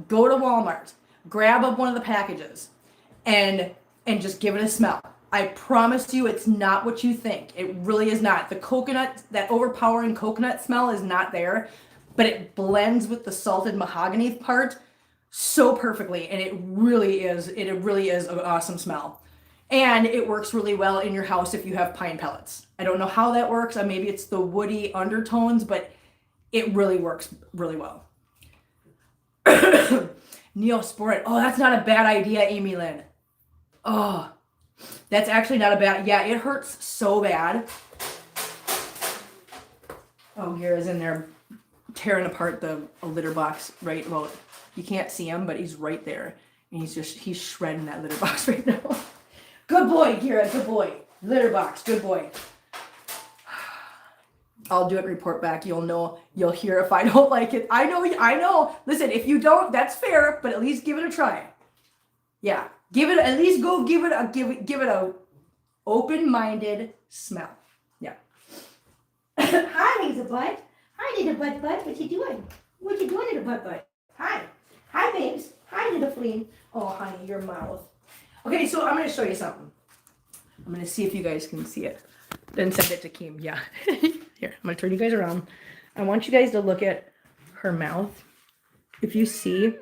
S1: go to Walmart, grab up one of the packages, and just give it a smell. I promise you it's not what you think. It really is not. The coconut, that overpowering coconut smell is not there, but it blends with the salted mahogany part so perfectly, and it really is an awesome smell. And it works really well in your house if you have pine pellets. I don't know how that works. Maybe it's the woody undertones, but it really works really well. Neosporin. Oh, that's not a bad idea, Amy Lynn. Oh, that's actually not a bad. Yeah, it hurts so bad. Oh, Gara's in there tearing apart a litter box right about. You can't see him, but he's right there. And he's shredding that litter box right now. Good boy, Gara, good boy. Litter box, good boy. I'll do it and report back. You'll hear if I don't like it. I know. Listen, if you don't, that's fair, but at least give it a try. Yeah. Give it a open-minded smell. Yeah. Hi, Hazel Butt. Hi, little butt. What you doing? What you doing, little butt? Hi. Hi, babes. Hi, little flea. Oh, honey, your mouth. Okay, so I'm going to show you something. I'm going to see if you guys can see it. Then send it to Kim. Yeah. Here, I'm going to turn you guys around. I want you guys to look at her mouth. If you see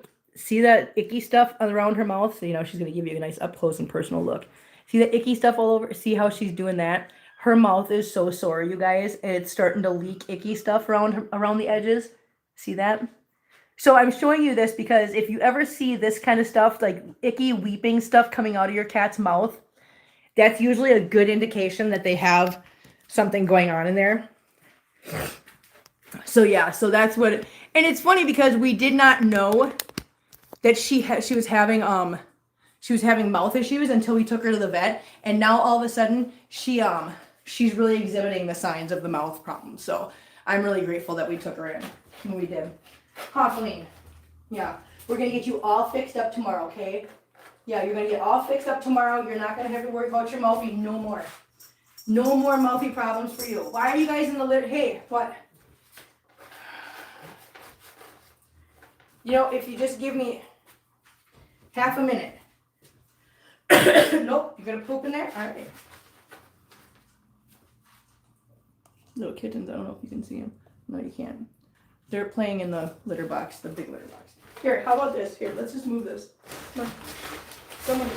S1: that icky stuff around her mouth, so she's going to give you a nice up close and personal look. See the icky stuff all over? See how she's doing that? Her mouth is so sore, you guys, and it's starting to leak icky stuff around the edges. See that? So I'm showing you this because if you ever see this kind of stuff, like icky weeping stuff coming out of your cat's mouth, that's usually a good indication that they have something going on in there. So yeah, so that's what, and it's funny because we did not know that she was having mouth issues until we took her to the vet, and now all of a sudden she's really exhibiting the signs of the mouth problem. So I'm really grateful that we took her in when we did. Colleen, yeah, we're gonna get you all fixed up tomorrow, okay? Yeah, you're gonna get all fixed up tomorrow. You're not gonna have to worry about your mouthy no more. No more mouthy problems for you. Why are you guys in the litter? Hey, what? If you just give me half a minute. Nope, you're gonna poop in there? All right. Little kittens, I don't know if you can see them. No, you can't. They're playing in the litter box, the big litter box. Here, how about this? Here, let's just move this. Come on. Someone.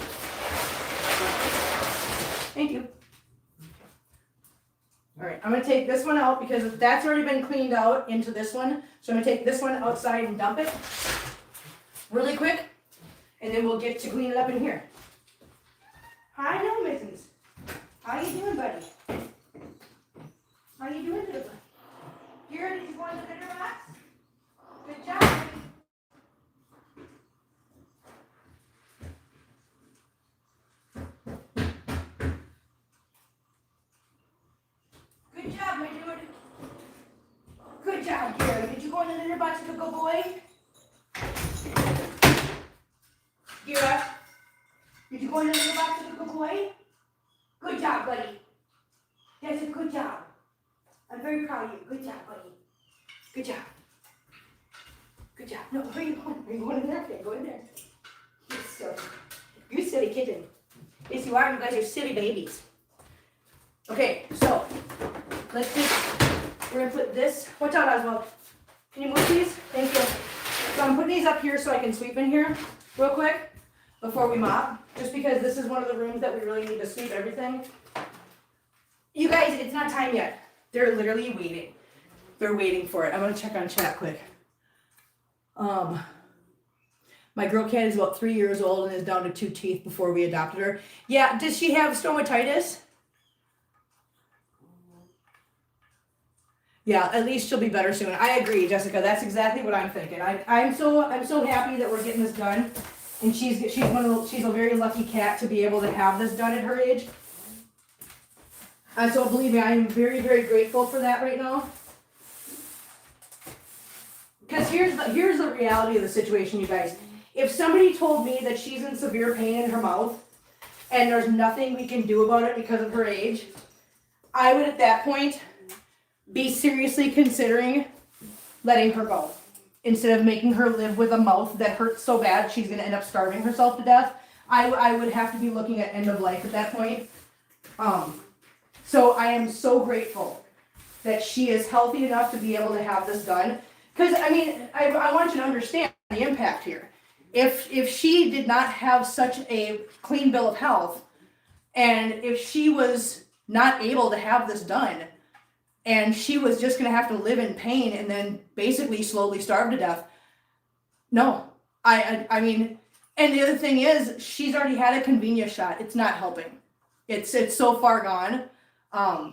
S1: Thank you. All right, I'm going to take this one out because that's already been cleaned out into this one. So I'm going to take this one outside and dump it really quick, and then we'll get to clean it up in here. Hi, no mittens. How you doing, buddy? How you doing, little buddy? Here, did you go in the litter box? Good job. Good job, my dude. Good job, Gary. Did you go in the litter box, good boy? Gira, did you go in the litter box, good boy? Good job, buddy. That's a good job. I'm very proud of you. Good job, buddy. Good job. Good job. No, where are you going? Are you going in there? Okay, go in there. You silly kitten. Yes, you are. You guys are silly babies. Okay, so we're going to put this. Watch out, Oswald. Can you move these? Thank you. So I'm putting these up here so I can sweep in here real quick before we mop. Just because this is one of the rooms that we really need to sweep everything. You guys, it's not time yet. They're literally waiting. They're waiting for it. I'm going to check on chat quick. My girl cat is about 3 years old and is down to 2 teeth before we adopted her. Yeah, does she have stomatitis? Yeah, at least she'll be better soon. I agree, Jessica. That's exactly what I'm thinking. I'm so happy that we're getting this done, and she's a very lucky cat to be able to have this done at her age. So believe me, I am very, very grateful for that right now. Because here's the reality of the situation, you guys. If somebody told me that she's in severe pain in her mouth and there's nothing we can do about it because of her age, I would at that point be seriously considering letting her go. Instead of making her live with a mouth that hurts so bad she's going to end up starving herself to death, I would have to be looking at end of life at that point. So I am so grateful that she is healthy enough to be able to have this done. Because, I mean, I want you to understand the impact here. If she did not have such a clean bill of health, and if she was not able to have this done, and she was just going to have to live in pain and then basically slowly starve to death, no. I mean, and the other thing is, she's already had a convenience shot. It's not helping. It's so far gone. And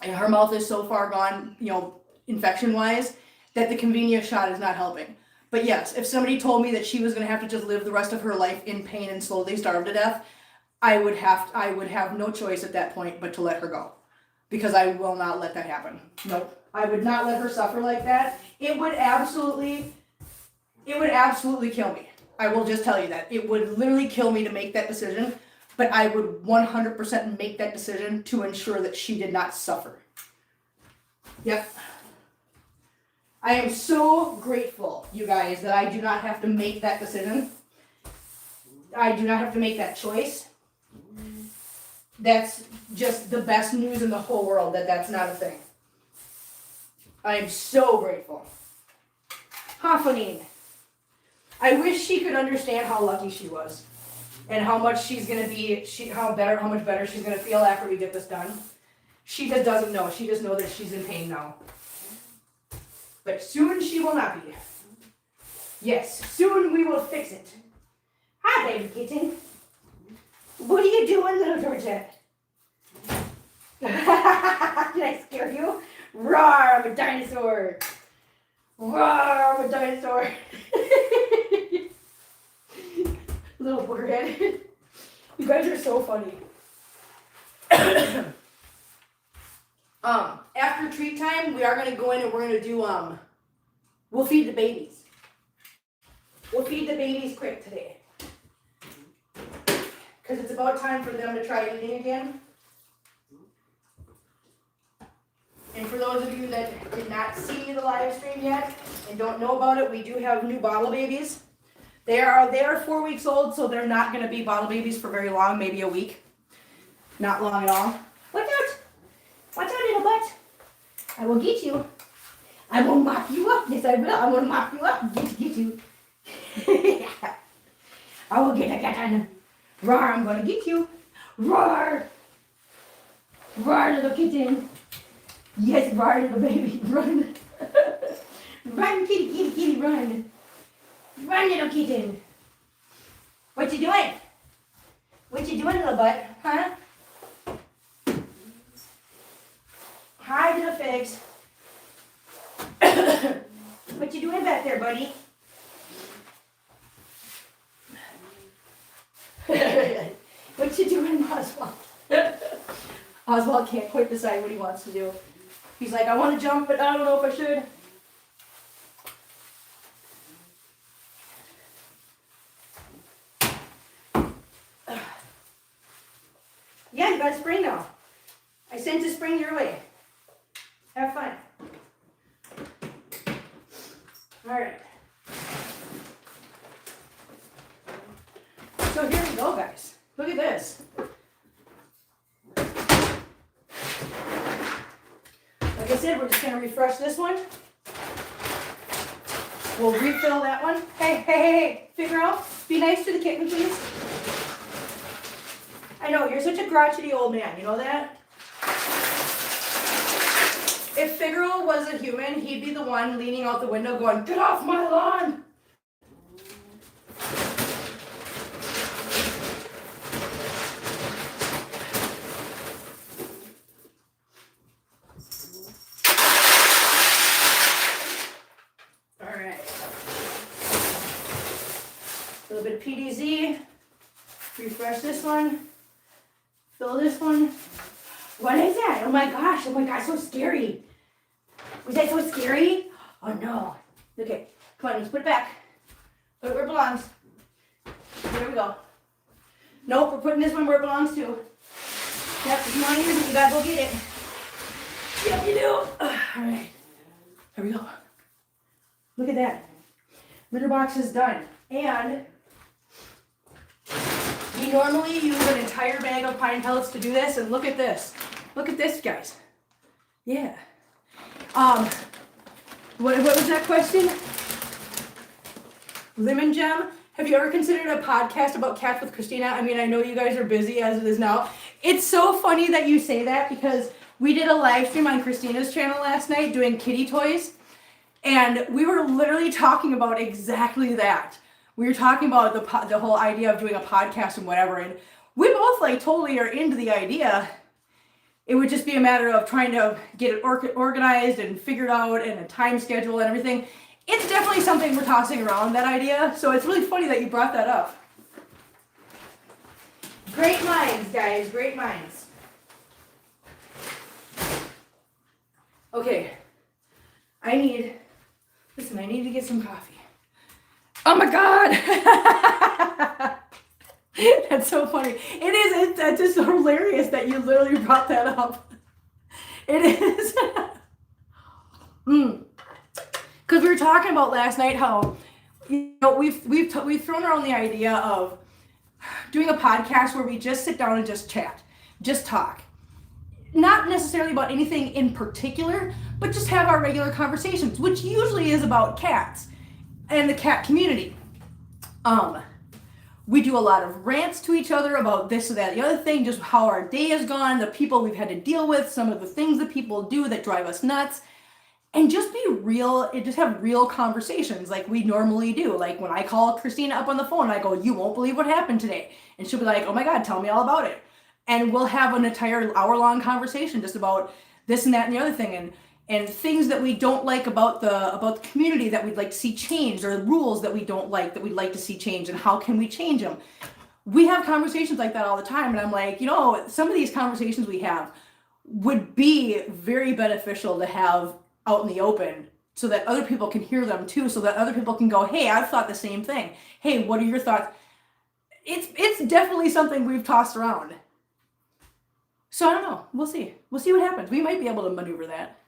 S1: her mouth is so far gone, you know, infection-wise, that the convenience shot is not helping. But yes, if somebody told me that she was going to have to just live the rest of her life in pain and slowly starve to death, I would have no choice at that point but to let her go. Because I will not let that happen. Nope. I would not let her suffer like that. It would absolutely kill me. I will just tell you that. It would literally kill me to make that decision, but I would 100% make that decision to ensure that she did not suffer. Yep. I am so grateful, you guys, that I do not have to make that decision. I do not have to make that choice. That's just the best news in the whole world that that's not a thing. I am so grateful. Hafenine. I wish she could understand how lucky she was and how much she's going to be, how much better she's going to feel after we get this done. She just doesn't know. She just knows that she's in pain now. But soon she will not be. Yes, soon we will fix it. Hi, baby kitten. What are you doing, little Georgette? Did I scare you? Roar, I'm a dinosaur. Roar, I'm a dinosaur. Little boogerhead. You guys are so funny. After treat time, we are going to go in and we're going to do, we'll feed the babies. We'll feed the babies quick today. Because it's about time for them to try eating again. And for those of you that did not see the live stream yet and don't know about it, we do have new bottle babies. They are 4 weeks old, so they're not going to be bottle babies for very long, maybe a week. Not long at all. Watch out! Watch out, little butt! I will get you. I will mop you up. Yes, I will. I will mop you up. Get you. I will get a kitten. Roar, I'm going to get you. Roar! Roar, little kitten. Yes, roar, little baby. Run. Run, kitty, kitty, kitty, run. Run, little kitten. What you doing? What you doing, little butt? Huh? Hi, little figs. What you doing back there, buddy? What you doing, Oswald? Oswald can't quite decide what he wants to do. He's like, I want to jump, but I don't know if I should. Yeah, you got a spring now. I sent a spring your way. Have fun. All right. So here we go, guys. Look at this. Like I said, we're just going to refresh this one. We'll refill that one. Hey, figure out. Be nice to the kitten, please. I know, you're such a crotchety old man. You know that? If Figaro was a human, he'd be the one leaning out the window going, get off my lawn! a PDZ. Refresh this one. Fill this one. What is that? Oh my gosh, so scary. Was that so scary? Oh no. Okay, come on, let's put it back. Put it where it belongs. There we go. Nope, we're putting this one where it belongs too. Yep, if you want to use it, you gotta go get it. Yep, you do. Alright. Here we go. Look at that. Litter box is done. And we normally use an entire bag of pine pellets to do this, and look at this. Look at this, guys. Yeah. What was that question? Lemon Gem. Have you ever considered a podcast about cats with Christina? I mean, I know you guys are busy as it is now. It's so funny that you say that because we did a live stream on Christina's channel last night doing kitty toys. And we were literally talking about exactly that. We were talking about the whole idea of doing a podcast and whatever. And we both like totally are into the idea. It would just be a matter of trying to get it organized and figured out and a time schedule and everything. It's definitely something we're tossing around, that idea. So it's really funny that you brought that up. Great minds, guys. Great minds. Okay. I need to get some coffee. Oh my God. That's so funny. It is. That's just hilarious that you literally brought that up. It is. Because we were talking about last night how, we've thrown around the idea of doing a podcast where we just sit down and just chat, just talk. Not necessarily about anything in particular, but just have our regular conversations, which usually is about cats and the cat community. We do a lot of rants to each other about this or that, the other thing, just how our day has gone, the people we've had to deal with, some of the things that people do that drive us nuts, and just be real, and just have real conversations like we normally do. Like when I call Christina up on the phone, I go, "You won't believe what happened today." And she'll be like, "Oh my God, tell me all about it." And we'll have an entire hour-long conversation just about this and that and the other thing, and things that we don't like about the community that we'd like to see changed, or rules that we don't like that we'd like to see changed, and how can we change them. We have conversations like that all the time, and I'm like, some of these conversations we have would be very beneficial to have out in the open so that other people can hear them too, so that other people can go, "Hey, I've thought the same thing. Hey, what are your thoughts?" It's definitely something we've tossed around. So I don't know. We'll see. We'll see what happens. We might be able to maneuver that.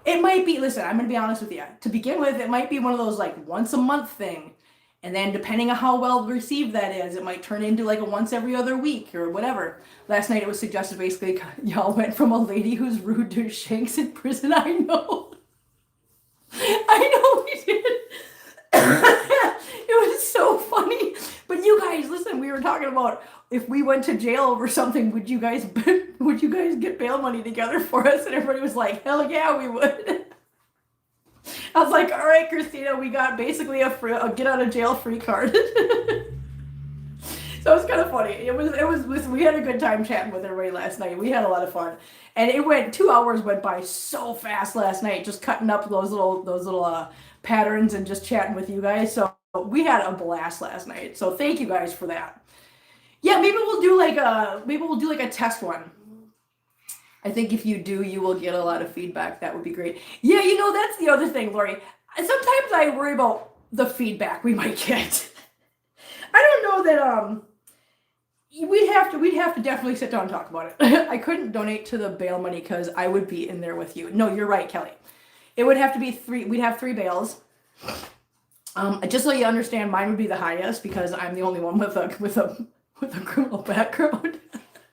S1: It might be, listen, I'm going to be honest with you. To begin with, it might be one of those like once a month thing. And then depending on how well received that is, it might turn into like a once every other week or whatever. Last night it was suggested basically y'all went from a lady who's rude to Shanks in prison. I know. I know we did. It was so funny. But you guys, listen, we were talking about if we went to jail over something, would you guys get bail money together for us? And everybody was like, "Hell yeah, we would." I was like, "All right, Christina, we got basically a get out of jail free card." So it was kind of funny. It was we had a good time chatting with everybody last night. We had a lot of fun, and 2 hours went by so fast last night, just cutting up those little patterns and just chatting with you guys. So we had a blast last night. So thank you guys for that. Yeah, maybe we'll do like a test one. I think if you do, you will get a lot of feedback. That would be great. Yeah, that's the other thing, Lori. Sometimes I worry about the feedback we might get. I don't know that we'd have to definitely sit down and talk about it. I couldn't donate to the bail money because I would be in there with you. No, you're right, Kelly. It would have to be 3. We'd have 3 bails. Just so you understand, mine would be the highest because I'm the only one with a criminal background.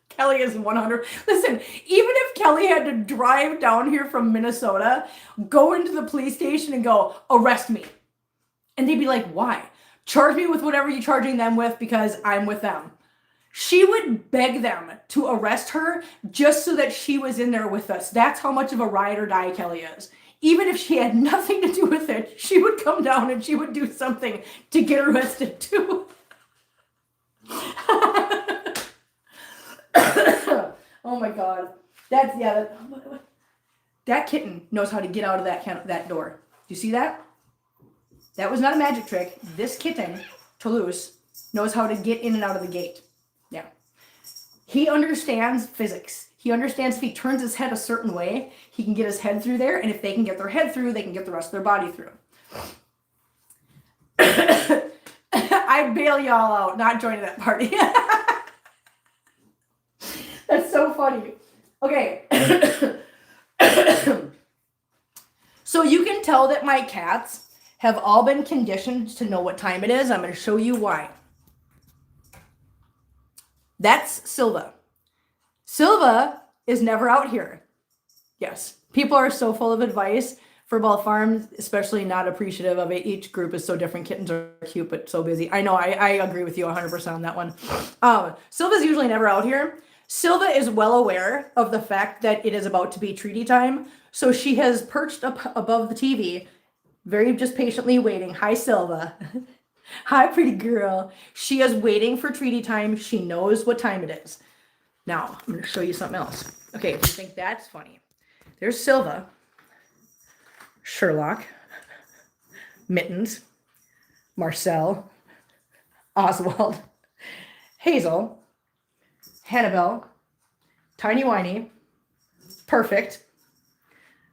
S1: Kelly is 100. Listen, even if Kelly had to drive down here from Minnesota, go into the police station and go, "Arrest me." And they'd be like, "Why?" "Charge me with whatever you're charging them with because I'm with them." She would beg them to arrest her just so that she was in there with us. That's how much of a ride or die Kelly is. Even if she had nothing to do with it, she would come down and she would do something to get arrested too. Oh my God. That kitten knows how to get out of that door. Do you see that? That was not a magic trick. This kitten, Toulouse, knows how to get in and out of the gate. Yeah. He understands physics. He understands if he turns his head a certain way, he can get his head through there, and if they can get their head through, they can get the rest of their body through. I'd bail y'all out, not joining that party. That's so funny. Okay. So you can tell that my cats have all been conditioned to know what time it is. I'm going to show you why. That's Silva. Silva is never out here. Yes. People are so full of advice for both farms, especially not appreciative of it. Each group is so different. Kittens are cute, but so busy. I know. I agree with you 100% on that one. Silva's usually never out here. Silva is well aware of the fact that it is about to be treaty time. So she has perched up above the TV, very just patiently waiting. Hi, Silva. Hi, pretty girl. She is waiting for treaty time. She knows what time it is. Now, I'm going to show you something else. Okay, if you think that's funny. There's Silva, Sherlock, Mittens, Marcel, Oswald, Hazel, Hannibal, Tiny Whiny, Perfect,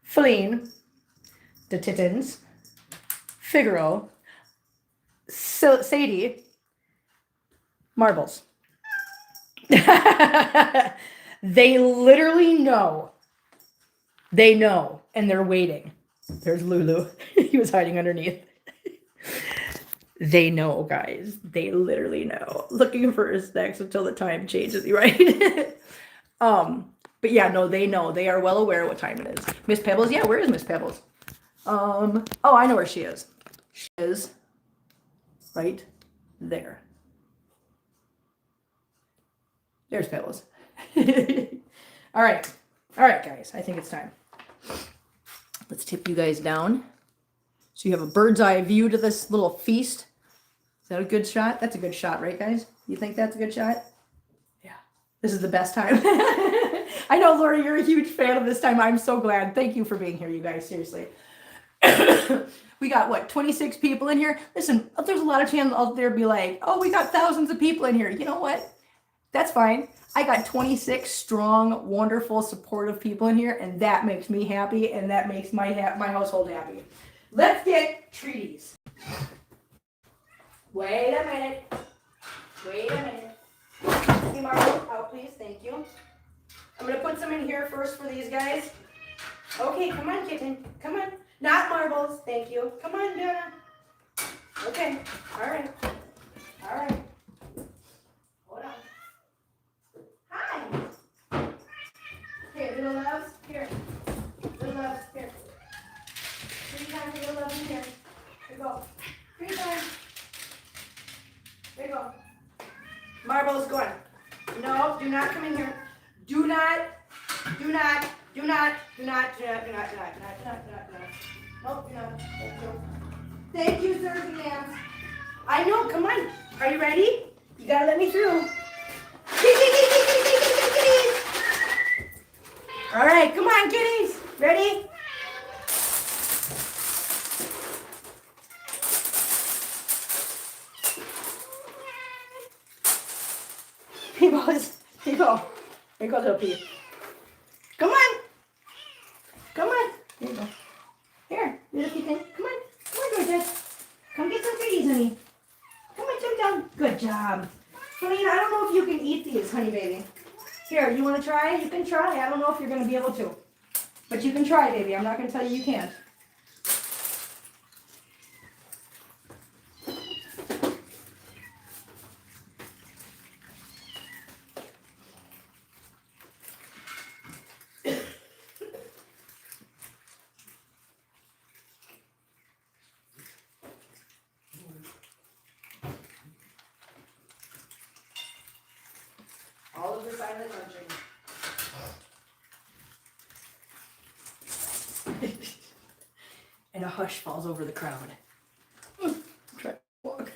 S1: Feline, the Titans, Figaro, Sadie, Marbles. They literally know. They know, and they're waiting. There's Lulu. He was hiding underneath. They know, guys. They literally know. Looking for his snacks until the time changes, right? But yeah, no, they know. They are well aware of what time it is. Miss Pebbles, yeah, where is Miss Pebbles? Oh, I know where she is. She is right there. There's Pebbles. All right, guys. I think it's time. Let's tip you guys down so you have a bird's eye view to this little feast. Is that a good shot? That's a good shot, right, guys? You think that's a good shot? Yeah. This is the best time. I know, Laura, you're a huge fan of this time. I'm so glad. Thank you for being here, you guys. Seriously. We got, what, 26 people in here? Listen, there's a lot of channels out there be like, oh, we got thousands of people in here. You know what? That's fine. I got 26 strong, wonderful, supportive people in here, and that makes me happy, and that makes my household happy. Let's get treaties. Wait a minute. Hey, Marco, out, please. Thank you. I'm going to put some in here first for these guys. Okay, come on, kitten. Come on. Not marbles. Thank you. Come on, Dana. Okay. All right. Hold on. Hi. Here, little loves. Here. Little loves. Here. 3 times little loves in here. Here you go. 3 times. There you go. Marbles going. No, do not come in here. Do not. Nope, do not. Thank you, sir, ma'am. I know, come on. Are you ready? You gotta let me through. All right, come on, kitties. Ready? Here goes. Here you go. Here goes little Pete. Come on. Here you go. Here, little kitten. Come on, gorgeous. Come get some goodies, honey. Come on, jump down. Good job. Feline, I don't know if you can eat these, honey baby. Here, you want to try? You can try. I don't know if you're going to be able to. But you can try, baby. I'm not going to tell you you can't. All of the silent munching. And a hush falls over the crowd. Try to walk.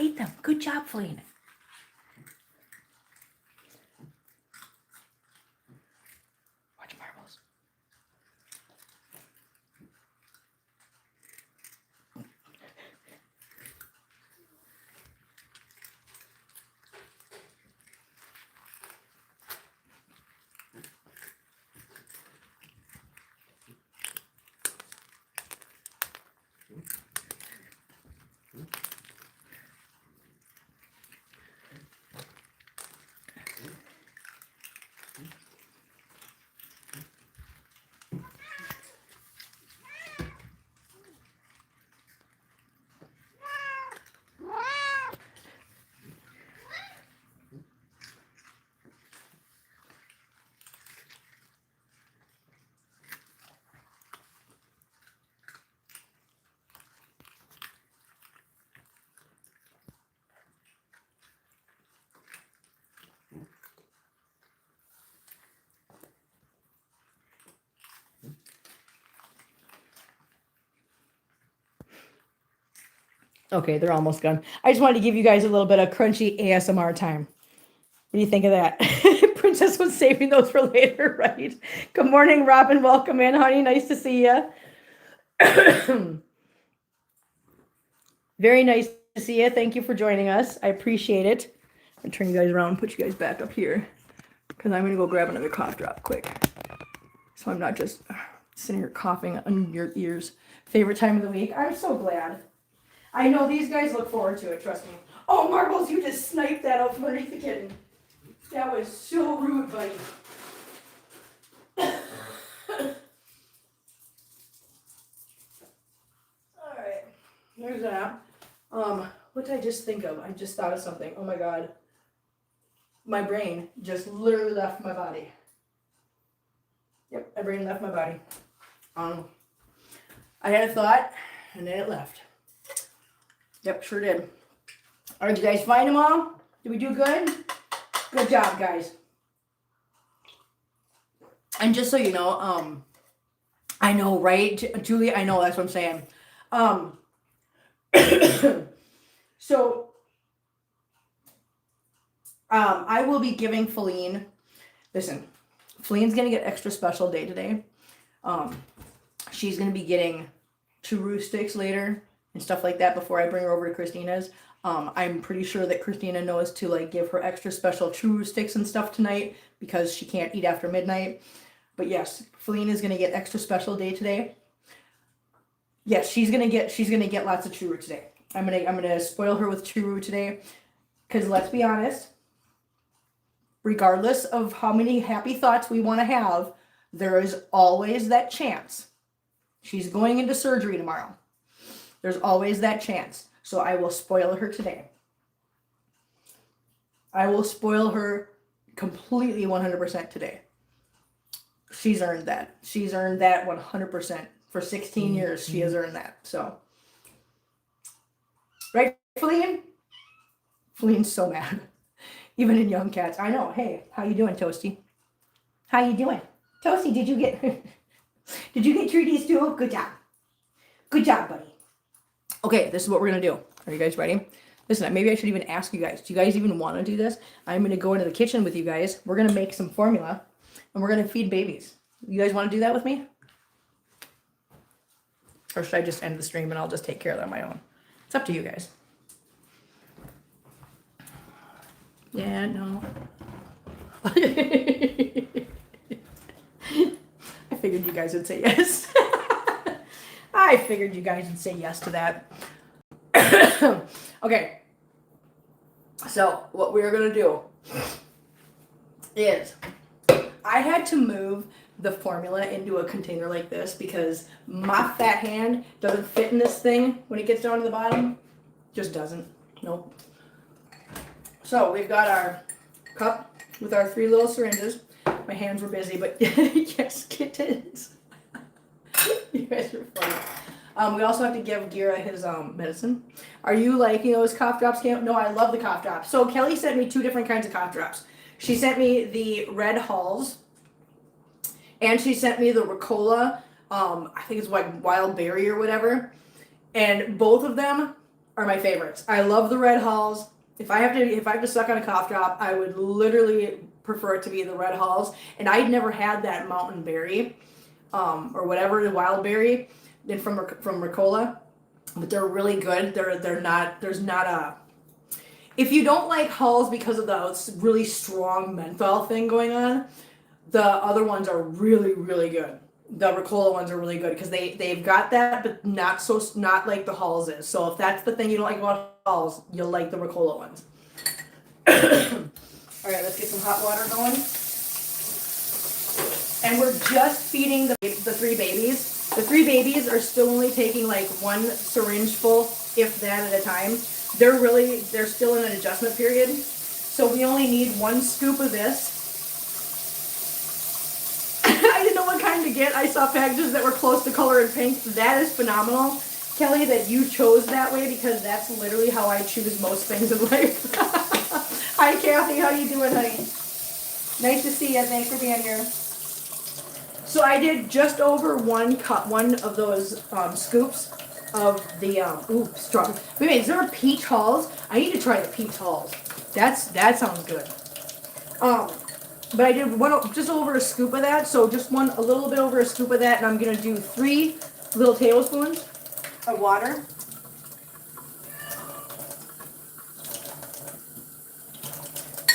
S1: ate them. Good job, Fleen. Watch marbles. Okay, they're almost gone. I just wanted to give you guys a little bit of crunchy ASMR time. What do you think of that? Princess was saving those for later, right? Good morning, Robin. Welcome in, honey. Nice to see you. Very nice to see you. Thank you for joining us. I appreciate it. I'm going to turn you guys around and put you guys back up here because I'm going to go grab another cough drop quick. So I'm not just sitting here coughing on your ears. Favorite time of the week? I'm so glad. I know these guys look forward to it, trust me. Oh, Marbles, you just sniped that out from underneath the kitten. That was so rude, buddy. Alright. There's that. What did I just think of? I just thought of something. Oh my god. My brain just literally left my body. Yep, my brain left my body. I had a thought, and then it left. Yep, sure did. All right, did you guys find them all? Did we do good? Good job, guys. And just so you know, I know, right, Julie? I know, that's what I'm saying. So, I will be giving Feline, listen, Feline's going to get extra special day today. She's going to be getting churro sticks later and stuff like that before I bring her over to Christina's. I'm pretty sure that Christina knows to like give her extra special churro sticks and stuff tonight because she can't eat after midnight. But yes, Feline is gonna get extra special day today. Yes, she's gonna get lots of churro today. I'm gonna spoil her with churro today because let's be honest, regardless of how many happy thoughts we want to have, there is always that chance. She's going into surgery tomorrow. There's always that chance. So I will spoil her today. I will spoil her completely 100% today. She's earned that. She's earned that 100%. For 16 years, she has earned that. So, right, Feline? Feline's so mad. Even in young cats. I know. Hey, how you doing, Toasty? How you doing? Toasty, did you get treaties too? Good job. Good job, buddy. Okay, this is what we're going to do. Are you guys ready? Listen, maybe I should even ask you guys. Do you guys even want to do this? I'm going to go into the kitchen with you guys. We're going to make some formula, and we're going to feed babies. You guys want to do that with me? Or should I just end the stream and I'll just take care of that on my own? It's up to you guys. Yeah, no. I figured you guys would say yes. I figured you guys would say yes to that. Okay. So, what we're going to do is I had to move the formula into a container like this because my fat hand doesn't fit in this thing when it gets down to the bottom. Just doesn't. Nope. So, we've got our cup with our 3 little syringes. My hands were busy, but yes, kittens. You guys are funny. We also have to give Gira his medicine. Are you liking those cough drops, Cam? No, I love the cough drops. So Kelly sent me 2 different kinds of cough drops. She sent me the red Halls, and she sent me the Ricola. I think it's like wild berry or whatever. And both of them are my favorites. I love the red hulls. If I have to suck on a cough drop, I would literally prefer it to be the red hulls. And I'd never had that mountain berry, or whatever, the wild berry, then from Ricola, but they're really good. They're not. There's not a. If you don't like hulls because of the really strong menthol thing going on, the other ones are really, really good. The Ricola ones are really good because they've got that, but not like the hulls is. So if that's the thing you don't like about hulls, you'll like the Ricola ones. All right, let's get some hot water going. And we're just feeding the 3 babies. The 3 babies are still only taking like 1 syringe full, if that, at a time. They're still in an adjustment period. So we only need 1 scoop of this. I didn't know what kind to get. I saw packages that were close to color in pink. That is phenomenal. Kelly, that you chose that way, because that's literally how I choose most things in life. Hi, Kathy. How you doing, honey? Nice to see you. Thanks for being here. So I did just over 1 of those scoops of the strawberry. Wait, is there peach hulls? I need to try the peach hulls. That sounds good. But I did just over a scoop of that, so just a little bit over a scoop of that, and I'm gonna do 3 little tablespoons of water.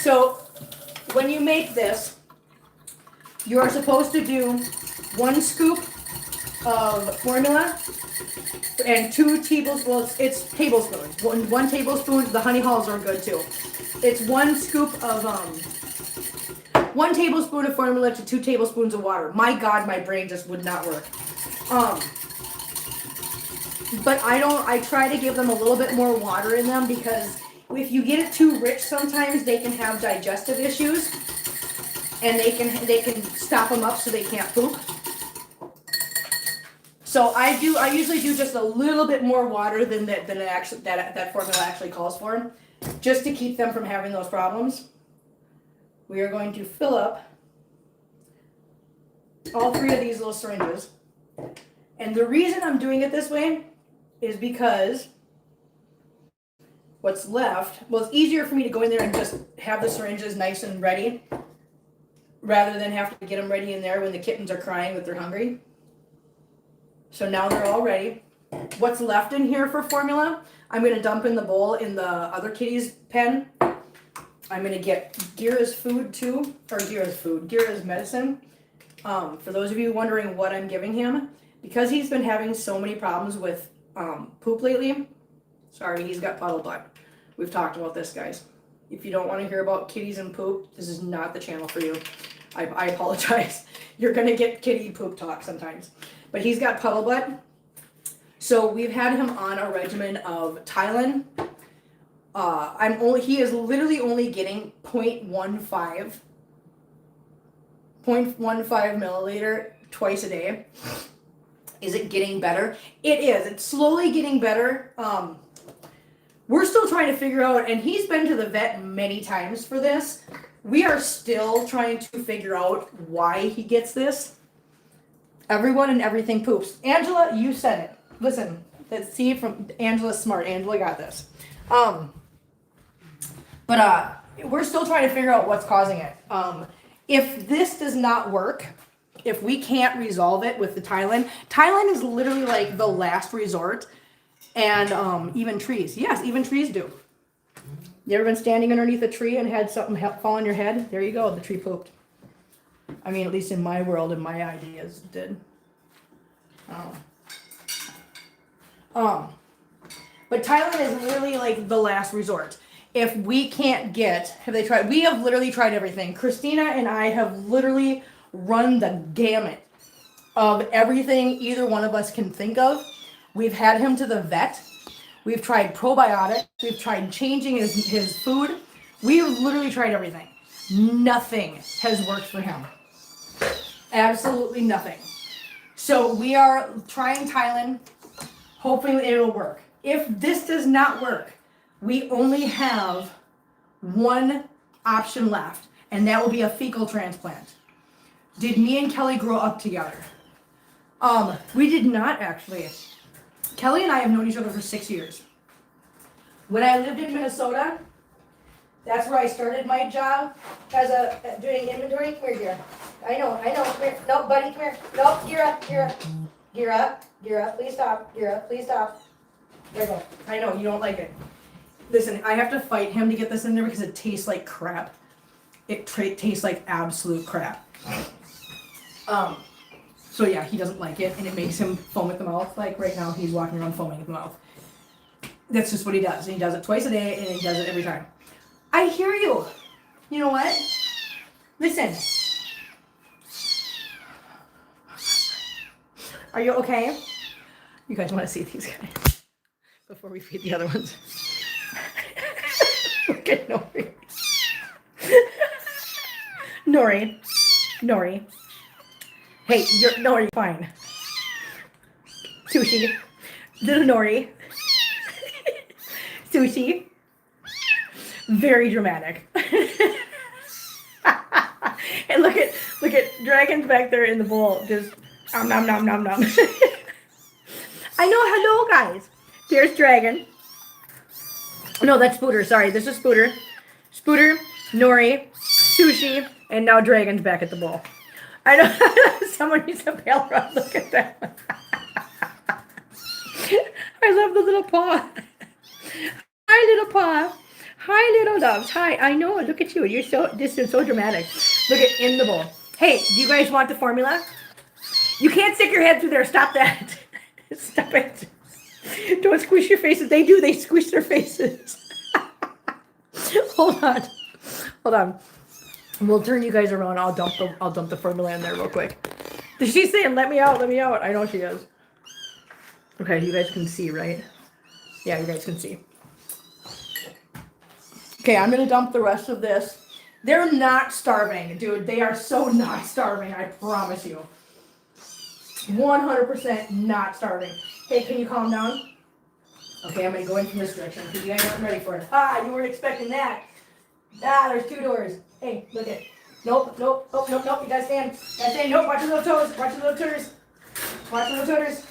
S1: So when you make this, you're supposed to do 1 scoop of formula and 2 tablespoons. Well, it's tablespoons. One tablespoon. The honey hulls are good too. It's 1 scoop of 1 tablespoon of formula to 2 tablespoons of water. My God, my brain just would not work. But I try to give them a little bit more water in them, because if you get it too rich, sometimes they can have digestive issues, and they can stop them up so they can't poop. So I usually do just a little bit more water than that formula actually calls for, just to keep them from having those problems. We are going to fill up all 3 of these little syringes. And the reason I'm doing it this way is because what's left, well, it's easier for me to go in there and just have the syringes nice and ready, rather than have to get them ready in there when the kittens are crying that they're hungry. So now they're all ready. What's left in here for formula, I'm going to dump in the bowl in the other kitty's pen. I'm going to get Gira's food too, or Gira's medicine. For those of you wondering what I'm giving him, because he's been having so many problems with poop lately. Sorry, he's got puddle butt. We've talked about this, guys. If you don't want to hear about kitties and poop, this is not the channel for you. I apologize. You're going to get kitty poop talk sometimes. But he's got puddle butt. So we've had him on a regimen of Tylenol. He is literally only getting 0.15 milliliter twice a day. Is it getting better? It is. It's slowly getting better. We're still trying to figure out, and he's been to the vet many times for this. We are still trying to figure out why he gets this. Everyone and everything poops. Angela, you said it. Listen, let's see from Angela's smart. Angela got this. But we're still trying to figure out what's causing it. If this does not work, if we can't resolve it with the Tylenol is literally like the last resort. And even trees. Yes, even trees do. You ever been standing underneath a tree and had something fall on your head? There you go, the tree pooped. I mean, at least in my world and my ideas, it did. But Tylenol is literally like the last resort. If we can't we have literally tried everything. Christina and I have literally run the gamut of everything either one of us can think of. We've had him to the vet. We've tried probiotics. We've tried changing his food. We've literally tried everything. Nothing has worked for him. Absolutely nothing. So we are trying Tylenol, hoping it'll work. If this does not work, we only have one option left, and that will be a fecal transplant. Did me and Kelly grow up together? We did not, actually. Kelly and I have known each other for 6 years. When I lived in Minnesota, that's where I started my job as doing inventory. Come here, Gira. I know. Come here. No, buddy, come here. No, Gira. Please stop. Gira, please stop. There you go. I know, you don't like it. Listen, I have to fight him to get this in there because it tastes like crap. It tastes like absolute crap. So yeah, he doesn't like it, and it makes him foam at the mouth. Like right now, he's walking around foaming at the mouth. That's just what he does. And he does it twice a day, and he does it every time. I hear you. You know what? Listen. Are you okay? You guys want to see these guys before we feed the other ones? Look at Nori. Nori. Hey, you're Nori, fine. Sushi. Little Nori. Sushi. Very dramatic. And look at Dragon's back there in the bowl, just nom nom nom nom nom. I know, hello guys. There's Dragon. No, that's Spooter, sorry, this is Spooter. Spooter, Nori, Sushi, and now Dragon's back at the bowl. I know, someone needs a pail run, look at that. I love the little paw. Hi, little paw. Hi, little loves. Hi, I know, look at you. This is so dramatic. Look at in the bowl. Hey, do you guys want the formula? You can't stick your head through there. Stop that. Stop it. Don't squish your faces. They do. They squish their faces. Hold on. We'll turn you guys around. I'll dump the formula in there real quick. She's saying, let me out. I know she is. Okay, you guys can see, right? Yeah, you guys can see. Okay, I'm going to dump the rest of this. They're not starving, dude. They are so not starving, I promise you. 100% not starving. Hey, can you calm down? Okay, I'm going to go in from this direction because you guys aren't ready for it. Ah, you weren't expecting that. Ah, there's 2 doors. Hey, look it. Nope. Oh, nope. You gotta stand. Nope, watch your little toes. Watch your little toes.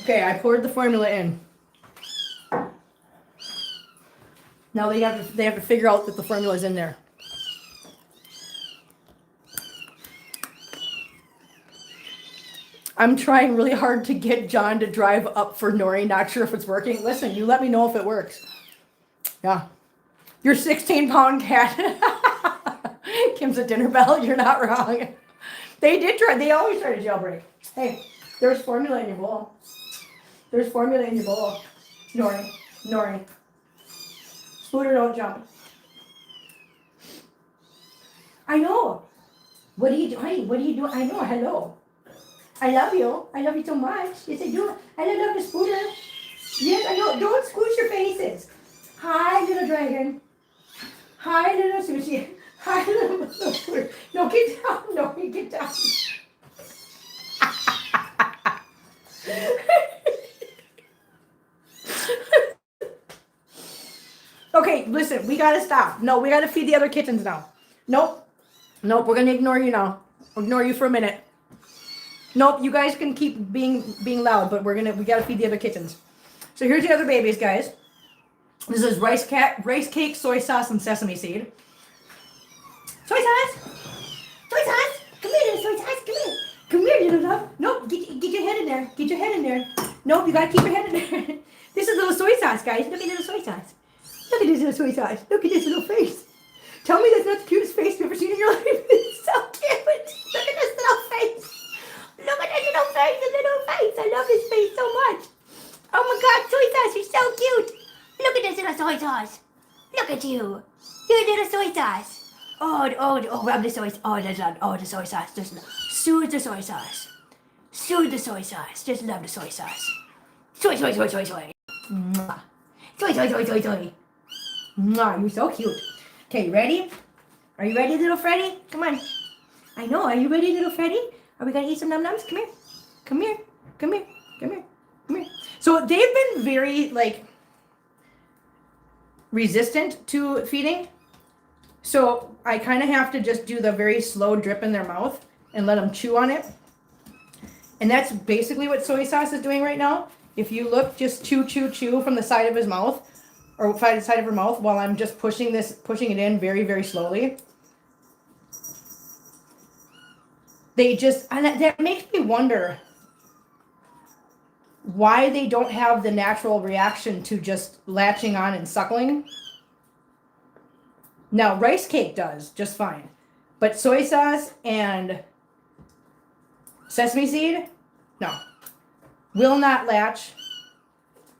S1: Okay, I poured the formula in. Now they have to figure out that the formula is in there. I'm trying really hard to get John to drive up for Nori. Not sure if it's working. Listen, you let me know if it works. Yeah. Your 16-pound cat. Kim's a dinner bell. You're not wrong. They did try. They always try to jailbreak. Hey, there's formula in your bowl. Nori. Spooter, don't jump. I know. What are you doing? Honey, what are you doing? I know. Hello. I love you. I love you so much. Yes, I do. I love the Spooter. Yes, I know. Don't squish your faces. Hi, little Dragon. Hi, little Sushi. Hi, little Spooter. No, get down. No, get down. Okay, listen, we gotta stop. No, we gotta feed the other kittens now. Nope, we're gonna ignore you now. Ignore you for a minute. Nope, you guys can keep being loud, but we gotta feed the other kittens. So here's the other babies, guys. This is rice cake, soy sauce, and sesame seed. Soy sauce! Come here, little soy sauce, come here, little love. Nope, get your head in there. Nope, you gotta keep your head in there. This is little soy sauce, guys. Look at little soy sauce. Look at this little soy sauce. Look at this little face. Tell me that's not the cutest face you've ever seen in your life. It's so cute. Look at this little face. I love this face so much. Oh my God, soy sauce, you're so cute. Look at this little soy sauce. Look at you. You're little soy sauce. Oh, rub the soy sauce. The soy sauce. Just soothe the soy sauce. Just love the soy sauce. Soy. Mwah. Soy. Mwah, you're so cute. Okay, ready? Are you ready, little Freddy? Come on. I know. Are you ready, little Freddy? Are we gonna eat some num-nums? Come here. So they've been very resistant to feeding. So I kind of have to just do the very slow drip in their mouth and let them chew on it. And that's basically what soy sauce is doing right now. If you look, just chew, chew, chew from the side of his mouth, or side of her mouth, while I'm just pushing it in very, very slowly. They just, and that makes me wonder why they don't have the natural reaction to just latching on and suckling. Now, rice cake does just fine, but soy sauce and sesame seed, no, will not latch,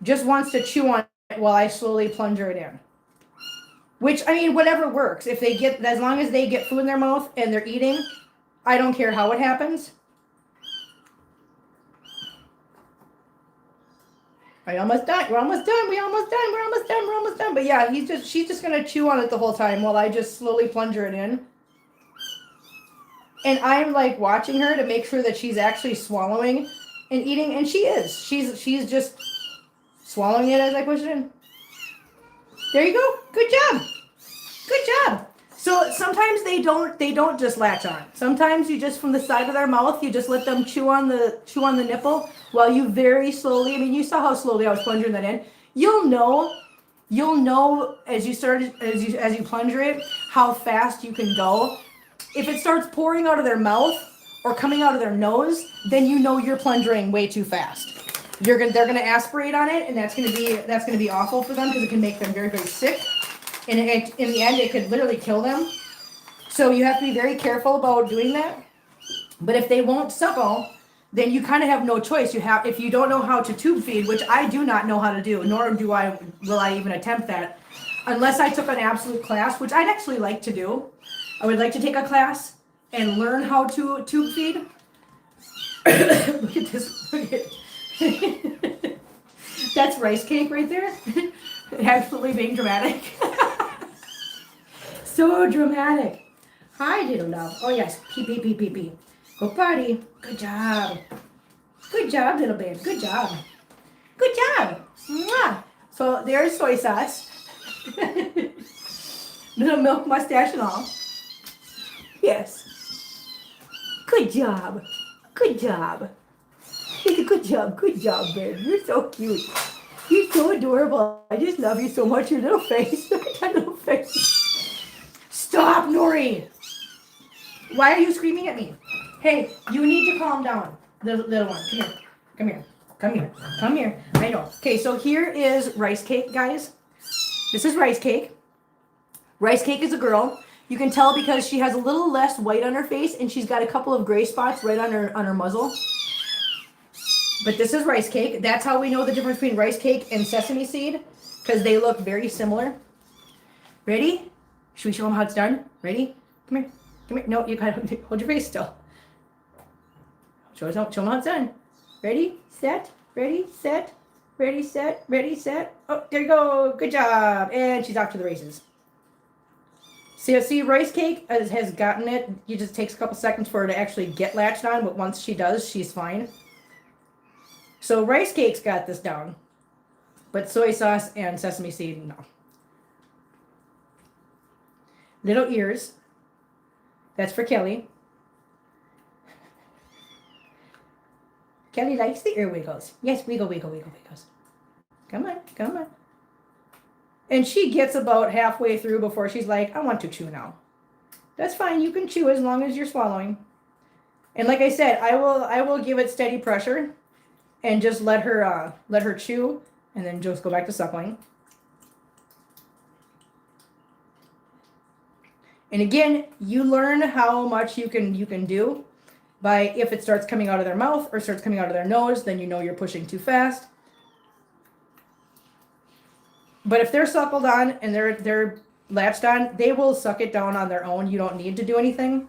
S1: just wants to chew on it while I slowly plunger it in. Which, I mean, whatever works. If they get, as long as they get food in their mouth and they're eating, I don't care how it happens. We're almost done. We're almost done. We're almost done. We're almost done. We're almost done. But yeah, she's just gonna chew on it the whole time while I just slowly plunger it in. And I'm like watching her to make sure that she's actually swallowing and eating, and she is. She's just swallowing it as I push it in. There you go. Good job. Good job. So sometimes they don't just latch on. Sometimes you just, from the side of their mouth, you just let them chew on the nipple while you very slowly, I mean, you saw how slowly I was plunging that in. You'll know as you plunger it how fast you can go. If it starts pouring out of their mouth or coming out of their nose, then you know you're plunging way too fast. They're gonna aspirate on it, and that's gonna be awful for them because it can make them very, very sick. And in the end, it could literally kill them. So you have to be very careful about doing that. But if they won't suckle, then you kind of have no choice. If you don't know how to tube feed, which I do not know how to do, nor will I even attempt that, unless I took an absolute class, which I'd actually like to do. I would like to take a class and learn how to tube feed. Look at this. Look at that's rice cake right there. Absolutely being dramatic. So dramatic. Hi, little love. Oh, yes. Pee, pee, pee, pee, pee. Go potty. Good job. Good job, little babe. Good job. Good job. Mwah. So there's soy sauce. Little milk mustache and all. Yes. Good job. Good job. Good job. Good job, babe. You're so cute. You're so adorable. I just love you so much. Your little face. Look at that little face. Stop, Nori. Why are you screaming at me? Hey, you need to calm down. The little one. Come here. Come here. Come here. Come here. I know. Okay, so here is rice cake, guys. This is rice cake. Rice cake is a girl. You can tell because she has a little less white on her face and she's got a couple of gray spots right on her muzzle. But this is rice cake. That's how we know the difference between rice cake and sesame seed, because they look very similar. Ready? Should we show them how it's done? Ready? Come here. Come here. No, you gotta hold your face still. Show them how it's done. Ready, set, ready, set, ready, set, ready, set. Oh, there you go. Good job. And she's off to the races. See, rice cake has gotten it. It just takes a couple seconds for her to actually get latched on, but once she does, she's fine. So rice cake's got this down, but soy sauce and sesame seed, no. Little ears. That's for Kelly. Kelly likes the ear wiggles. Yes, wiggle, wiggle, wiggle, wiggles. Come on, come on. And she gets about halfway through before she's like, I want to chew now. That's fine. You can chew as long as you're swallowing. And like I said, I will give it steady pressure and just let her chew, and then just go back to suckling. And again, you learn how much you can do by, if it starts coming out of their mouth or starts coming out of their nose, then you know you're pushing too fast. But if they're suckled on and they're latched on, they will suck it down on their own. You don't need to do anything.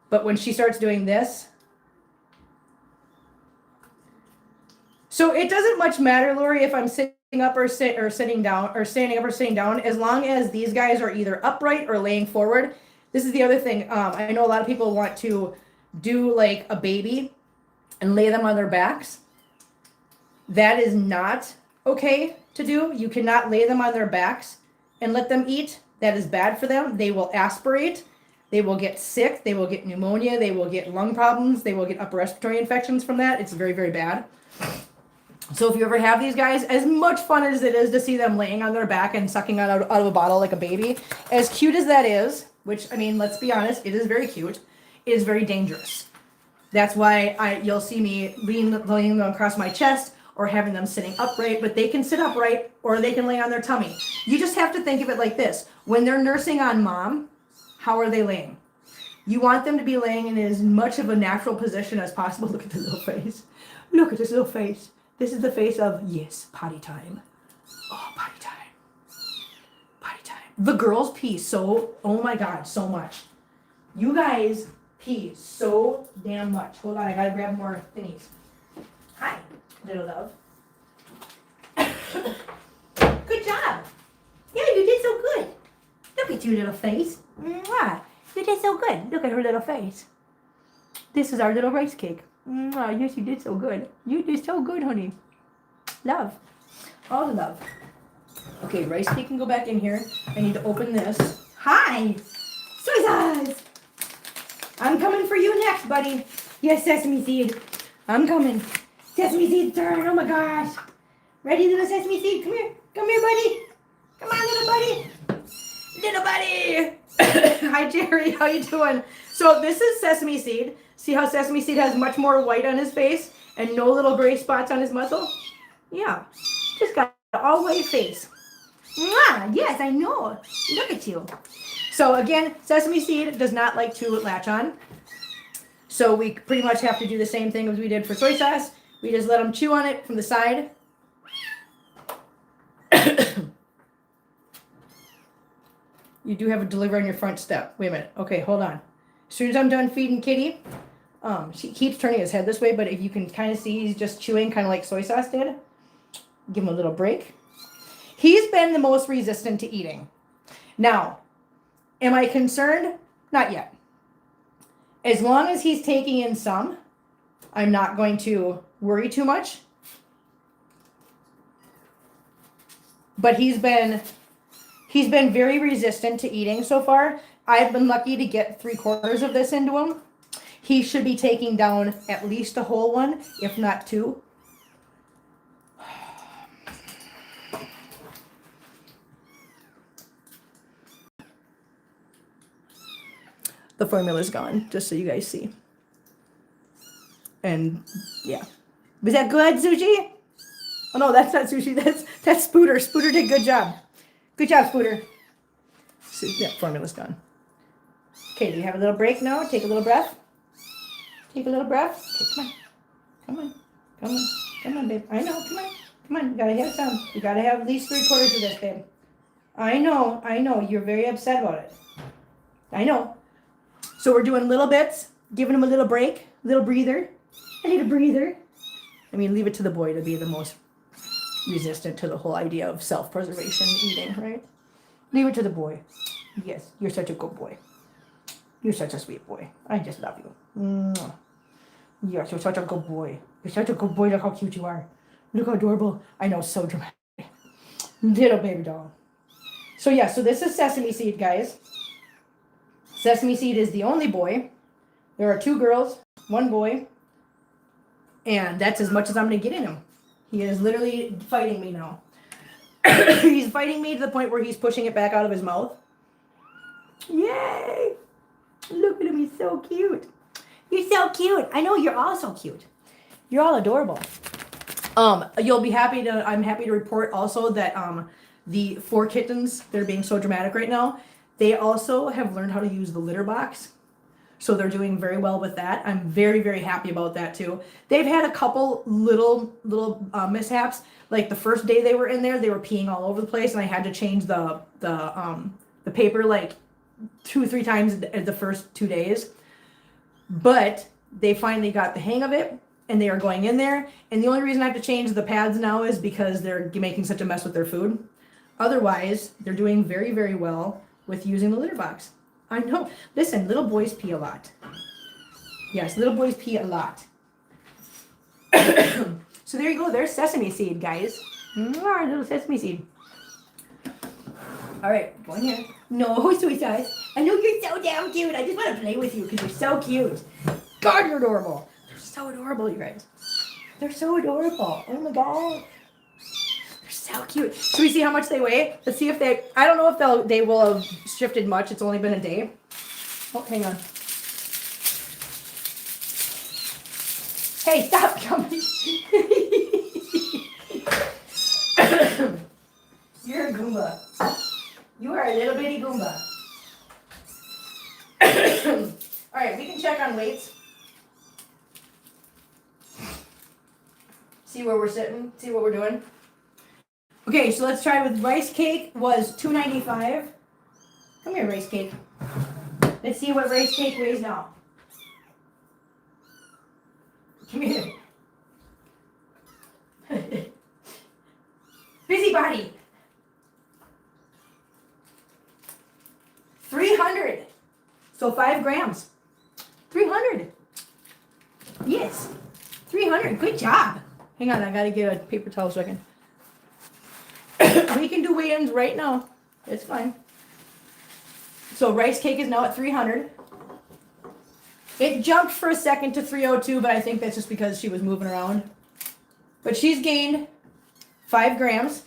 S1: But when she starts doing this, so it doesn't much matter, Lori, if I'm sitting up or sitting down, or standing up or sitting down, as long as these guys are either upright or laying forward. This is the other thing. I know a lot of people want to do like a baby and lay them on their backs. That is not okay to do. You cannot lay them on their backs and let them eat. That is bad for them. They will aspirate. They will get sick. They will get pneumonia. They will get lung problems. They will get upper respiratory infections from that. It's very, very bad. So if you ever have these guys, as much fun as it is to see them laying on their back and sucking out of a bottle like a baby, as cute as that is, which, I mean, let's be honest, it is very cute, it is very dangerous. That's why you'll see me laying them across my chest or having them sitting upright, but they can sit upright or they can lay on their tummy. You just have to think of it like this. When they're nursing on mom, how are they laying? You want them to be laying in as much of a natural position as possible. Look at the little face. Look at this little face. This is the face of, yes, potty time. Oh, potty time. Potty time. The girls pee so, oh my God, so much. You guys pee so damn much. Hold on, I gotta grab more thingies. Hi, little love. Good job. Yeah, you did so good. Look at your little face. Mwah. You did so good. Look at her little face. This is our little rice cake. Mwah. Yes, you did so good. You did so good, honey. Love. All the love. Okay, rice cake can go back in here. I need to open this. Hi. Soy sauce. I'm coming for you next, buddy. Yes, sesame seed. I'm coming. Sesame seed turn. Oh my gosh. Ready, little sesame seed? Come here. Come here, buddy. Come on, little buddy. Little buddy. Hi, Jerry. How you doing? So this is sesame seed. See how sesame seed has much more white on his face and no little gray spots on his muzzle? Yeah. Just got an all white face. Mwah! Yes, I know. Look at you. So again, sesame seed does not like to latch on. So we pretty much have to do the same thing as we did for soy sauce. We just let them chew on it from the side. You do have a delivery on your front step. Wait a minute. Okay, hold on. As soon as I'm done feeding Kitty, she keeps turning his head this way, but if you can kind of see, he's just chewing kind of like soy sauce did. Give him a little break. He's been the most resistant to eating. Now, am I concerned? Not yet. As long as he's taking in some, I'm not going to worry too much. But he's been very resistant to eating so far. I've been lucky to get 3/4 of this into him. He should be taking down at least a whole one, if not 2. The formula's gone, just so you guys see. And yeah. Was that good, Sushi? Oh no, that's not Sushi, that's Spooter. Spooter did a good job. Good job, Spooter. So, yeah, formula's gone. Okay, do you have a little break now? Take a little breath. Take a little breath. Okay, come on. Come on. Come on. Come on, babe. I know, come on. Come on, you gotta have some. You gotta have at least 3/4 of this, babe. I know. You're very upset about it. I know. So we're doing little bits, giving him a little break, a little breather. I need a breather. I mean, leave it to the boy to be the most resistant to the whole idea of self-preservation eating, right? Leave it to the boy. Yes, you're such a good boy. You're such a sweet boy. I just love you. Mwah. Yes, you're such a good boy. You're such a good boy. Look how cute you are. Look how adorable. I know, so dramatic. Little baby doll. So yeah, so this is sesame seed, guys. Sesame seed is the only boy. There are 2 girls, 1 boy. And that's as much as I'm going to get in him. He is literally fighting me now. He's fighting me to the point where he's pushing it back out of his mouth. Yay! Look at him, he's so cute. You're so cute. I know, you're all so cute. You're all adorable. You'll be happy to, I'm happy to report also that the 4 kittens, they're being so dramatic right now, they also have learned how to use the litter box. So they're doing very well with that. I'm very, very happy about that too. They've had a couple little mishaps. Like the first day they were in there, they were peeing all over the place, and I had to change the paper like 2 or 3 times the first 2 days. But they finally got the hang of it, and they are going in there. And the only reason I have to change the pads now is because they're making such a mess with their food. Otherwise, they're doing very, very well with using the litter box. I know. Listen, little boys pee a lot. Yes, little boys pee a lot. So there you go. There's sesame seed, guys. Little sesame seed. All right, go in here. No, sweet sauce. I know you're so damn cute. I just want to play with you because you're so cute. God, you're adorable. They're so adorable, you guys. They're so adorable. Oh my god. They're so cute. Should we see how much they weigh? Let's see if I don't know if they will have shifted much. It's only been a day. Oh, hang on. Hey, stop coming. You're a Goomba. You are a little bitty Goomba. All right, we can check on weights. See where we're sitting, see what we're doing. Okay, so let's try with rice cake was $2.95. Come here, rice cake. Let's see what rice cake weighs now. Come here. Busybody. 300. So 5 grams. 300. Yes. 300. Good job. Hang on, I gotta get a paper towel so I can. We can do weigh-ins right now. It's fine. So rice cake is now at 300. It jumped for a second to 302, but I think that's just because she was moving around. But she's gained 5 grams.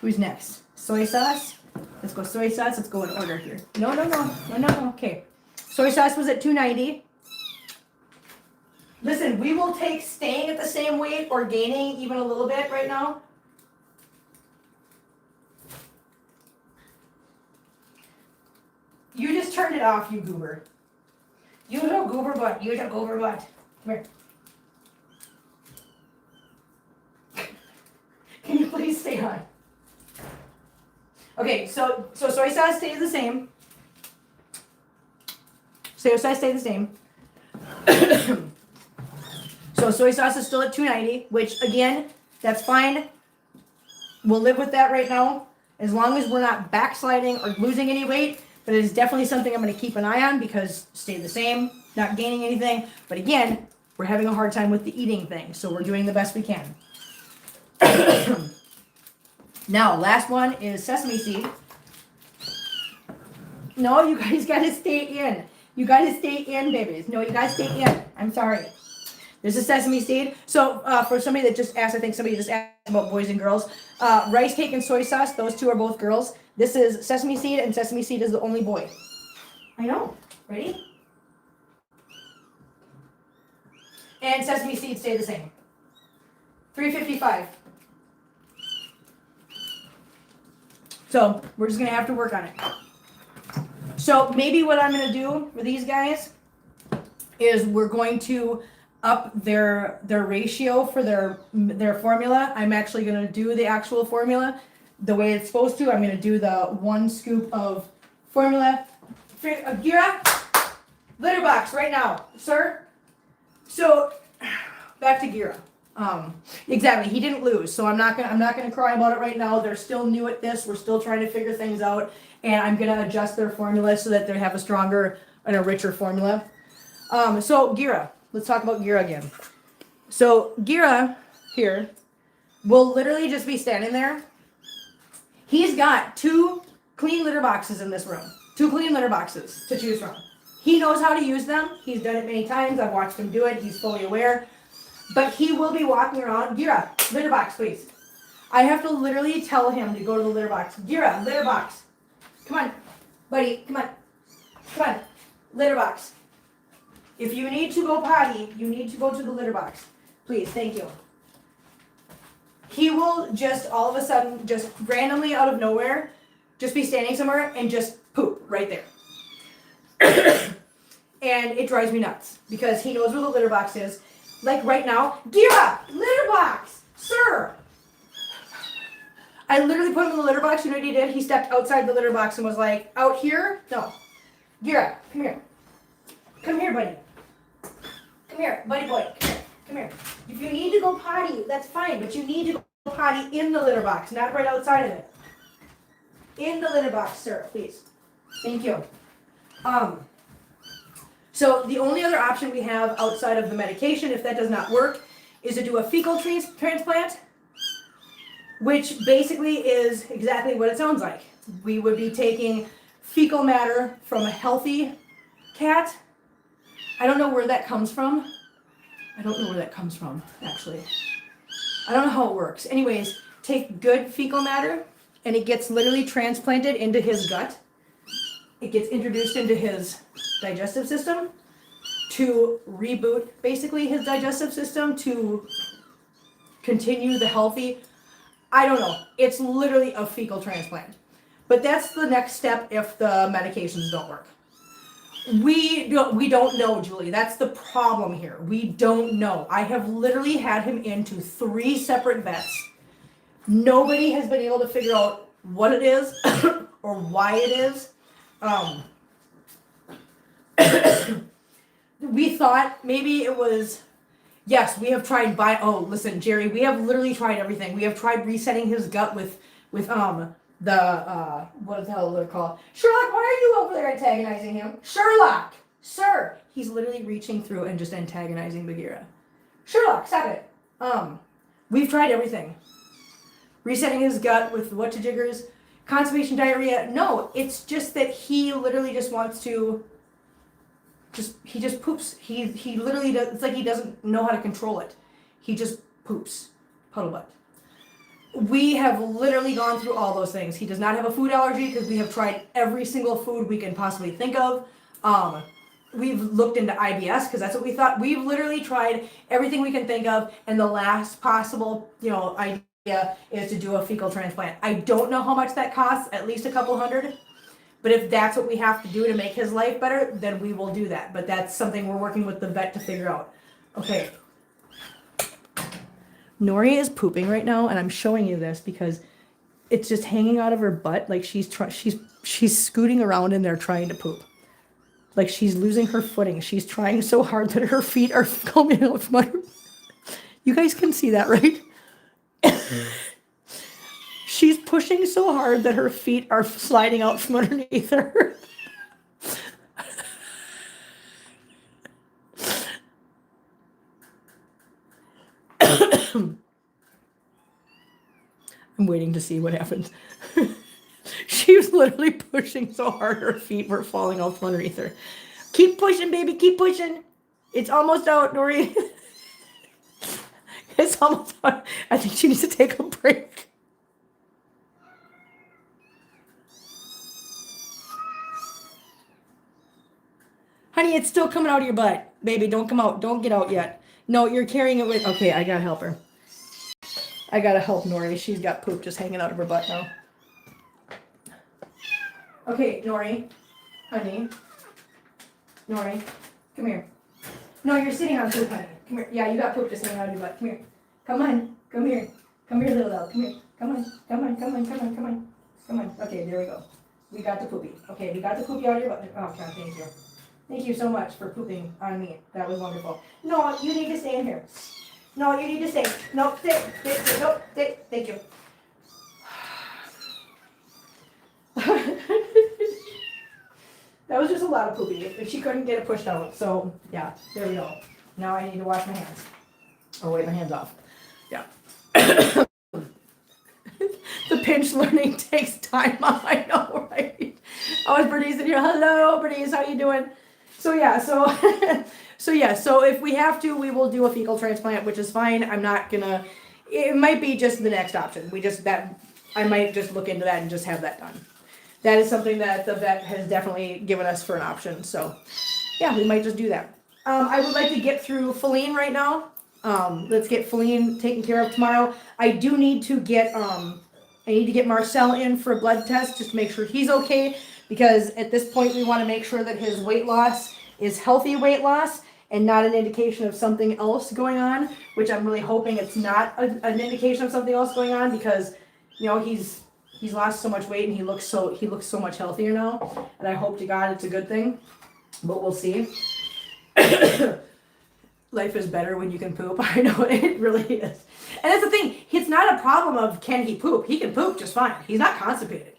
S1: Who's next? Soy sauce. Let's go soy sauce. Let's go in order here. No. Okay. Soy sauce was at 290. Listen, we will take staying at the same weight or gaining even a little bit right now. You just turned it off, you goober. You little goober butt. You little goober butt. Come here. Can you please stay on? Okay, so soy sauce stays the same. Soy sauce stays the same. So soy sauce is still at 290, which again, that's fine. We'll live with that right now, as long as we're not backsliding or losing any weight. But it is definitely something I'm going to keep an eye on because stay the same, not gaining anything. But again, we're having a hard time with the eating thing, so we're doing the best we can. Now, last one is sesame seed. No, you guys got to stay in. You got to stay in, babies. No, you got to stay in. I'm sorry. There's a sesame seed. So for somebody that just asked, I think somebody just asked about boys and girls. Rice cake and soy sauce, those two are both girls. This is sesame seed, and sesame seed is the only boy. I know. Ready? And sesame seed stay the same. $3.55. So we're just going to have to work on it. So maybe what I'm going to do for these guys is we're going to up their ratio for their formula. I'm actually going to do the actual formula the way it's supposed to. I'm going to do the 1 scoop of formula. Gira, litter box right now, sir. So back to Gira. Exactly, he didn't lose, so I'm not gonna cry about it right now. They're still new at this. We're still trying to figure things out, and I'm gonna adjust their formula so that they have a stronger and a richer formula. So Gira, let's talk about Gira again. So Gira here will literally just be standing there. He's got 2 clean litter boxes in this room. 2 clean litter boxes to choose from. He knows how to use them. He's done it many times. I've watched him do it. He's fully aware. But he will be walking around. Gira, litter box, please. I have to literally tell him to go to the litter box. Gira, litter box. Come on, buddy. Come on. Come on. Litter box. If you need to go potty, you need to go to the litter box. Please, thank you. He will just all of a sudden, just randomly out of nowhere, just be standing somewhere and just poop right there. And it drives me nuts because he knows where the litter box is. Like right now, Gira, litter box, sir. I literally put him in the litter box. You know what he did? He stepped outside the litter box and was like, out here? No. Gira, come here. Come here, buddy. Come here, buddy boy. Come here. Come here. If you need to go potty, that's fine, but you need to go potty in the litter box, not right outside of it. In the litter box, sir, please. Thank you. So the only other option we have outside of the medication, if that does not work, is to do a fecal transplant, which basically is exactly what it sounds like. We would be taking fecal matter from a healthy cat. I don't know where that comes from. I don't know where that comes from, actually. I don't know how it works. Anyways, take good fecal matter, and it gets literally transplanted into his gut. It gets introduced into his digestive system to reboot, basically, his digestive system to continue the healthy. I don't know. It's literally a fecal transplant. But that's the next step if the medications don't work. We don't know, Julie. That's the problem here. We don't know. I have literally had him into 3 separate vets. Nobody has been able to figure out what it is or why it is. We thought maybe it was, yes, we have tried listen, Jerry, we have literally tried everything. We have tried resetting his gut with what the hell are they called? Sherlock, why are you over there antagonizing him? Sherlock! Sir! He's literally reaching through and just antagonizing Bagheera. Sherlock, stop it. We've tried everything. Resetting his gut with what to jiggers, constipation, diarrhea. No, it's just that he literally just wants to he just poops. He literally does, it's like he doesn't know how to control it. He just poops. Puddle butt. We have literally gone through all those things. He does not have a food allergy because we have tried every single food we can possibly think of. We've looked into IBS because that's what we thought. We've literally tried everything we can think of, and the last possible, idea is to do a fecal transplant. I don't know how much that costs, at least a couple hundred. But if that's what we have to do to make his life better, then we will do that. But that's something we're working with the vet to figure out. Okay. Nori is pooping right now, and I'm showing you this because it's just hanging out of her butt. Like she's scooting around in there trying to poop. Like she's losing her footing. She's trying so hard that her feet are coming out from under. You guys can see that, right? She's pushing so hard that her feet are sliding out from underneath her. I'm waiting to see what happens. She was literally pushing so hard her feet were falling out from underneath her. Keep pushing, baby. Keep pushing. It's almost out, Nori. It's almost out. I think she needs to take a break. Honey, it's still coming out of your butt. Baby, don't come out. Don't get out yet. No, you're carrying it with... Okay, I gotta help her. I gotta help Nori. She's got poop just hanging out of her butt now. Okay, Nori. Honey. Nori. Come here. No, you're sitting on poop, honey. Come here. Yeah, you got poop just hanging out of your butt. Come here. Come on. Come here. Come here, little dog. Come here. Come on. Come on. Come on. Come on. Come on. Come on. Okay, there we go. We got the poopy. Okay, we got the poopy out of your butt. Oh, God, thank you. Thank you so much for pooping on me. That was wonderful. No, you need to stay in here. No, you need to stay. No, stay. Stay. No, stay. Thank you. That was just a lot of poopy. If she couldn't get it pushed out. So, yeah, there we go. Now I need to wash my hands. Or wipe my hands off. Yeah. The pinch learning takes time. I know, right? Oh, it's Bernice in here. Hello, Bernice. How you doing? So, yeah, so if we have to, we will do a fecal transplant, which is fine. I'm not gonna, it might be just the next option. I might just look into that and just have that done. That is something that the vet has definitely given us for an option. So, yeah, we might just do that. I would like to get through Feline right now. Let's get Feline taken care of tomorrow. I do need to get, Marcel in for a blood test just to make sure he's okay. Because at this point, we want to make sure that his weight loss is healthy weight loss and not an indication of something else going on, which I'm really hoping it's not an indication of something else going on because, he's lost so much weight and he looks so much healthier now. And I hope to God it's a good thing, but we'll see. Life is better when you can poop. I know it really is. And that's the thing. It's not a problem of can he poop. He can poop just fine. He's not constipated.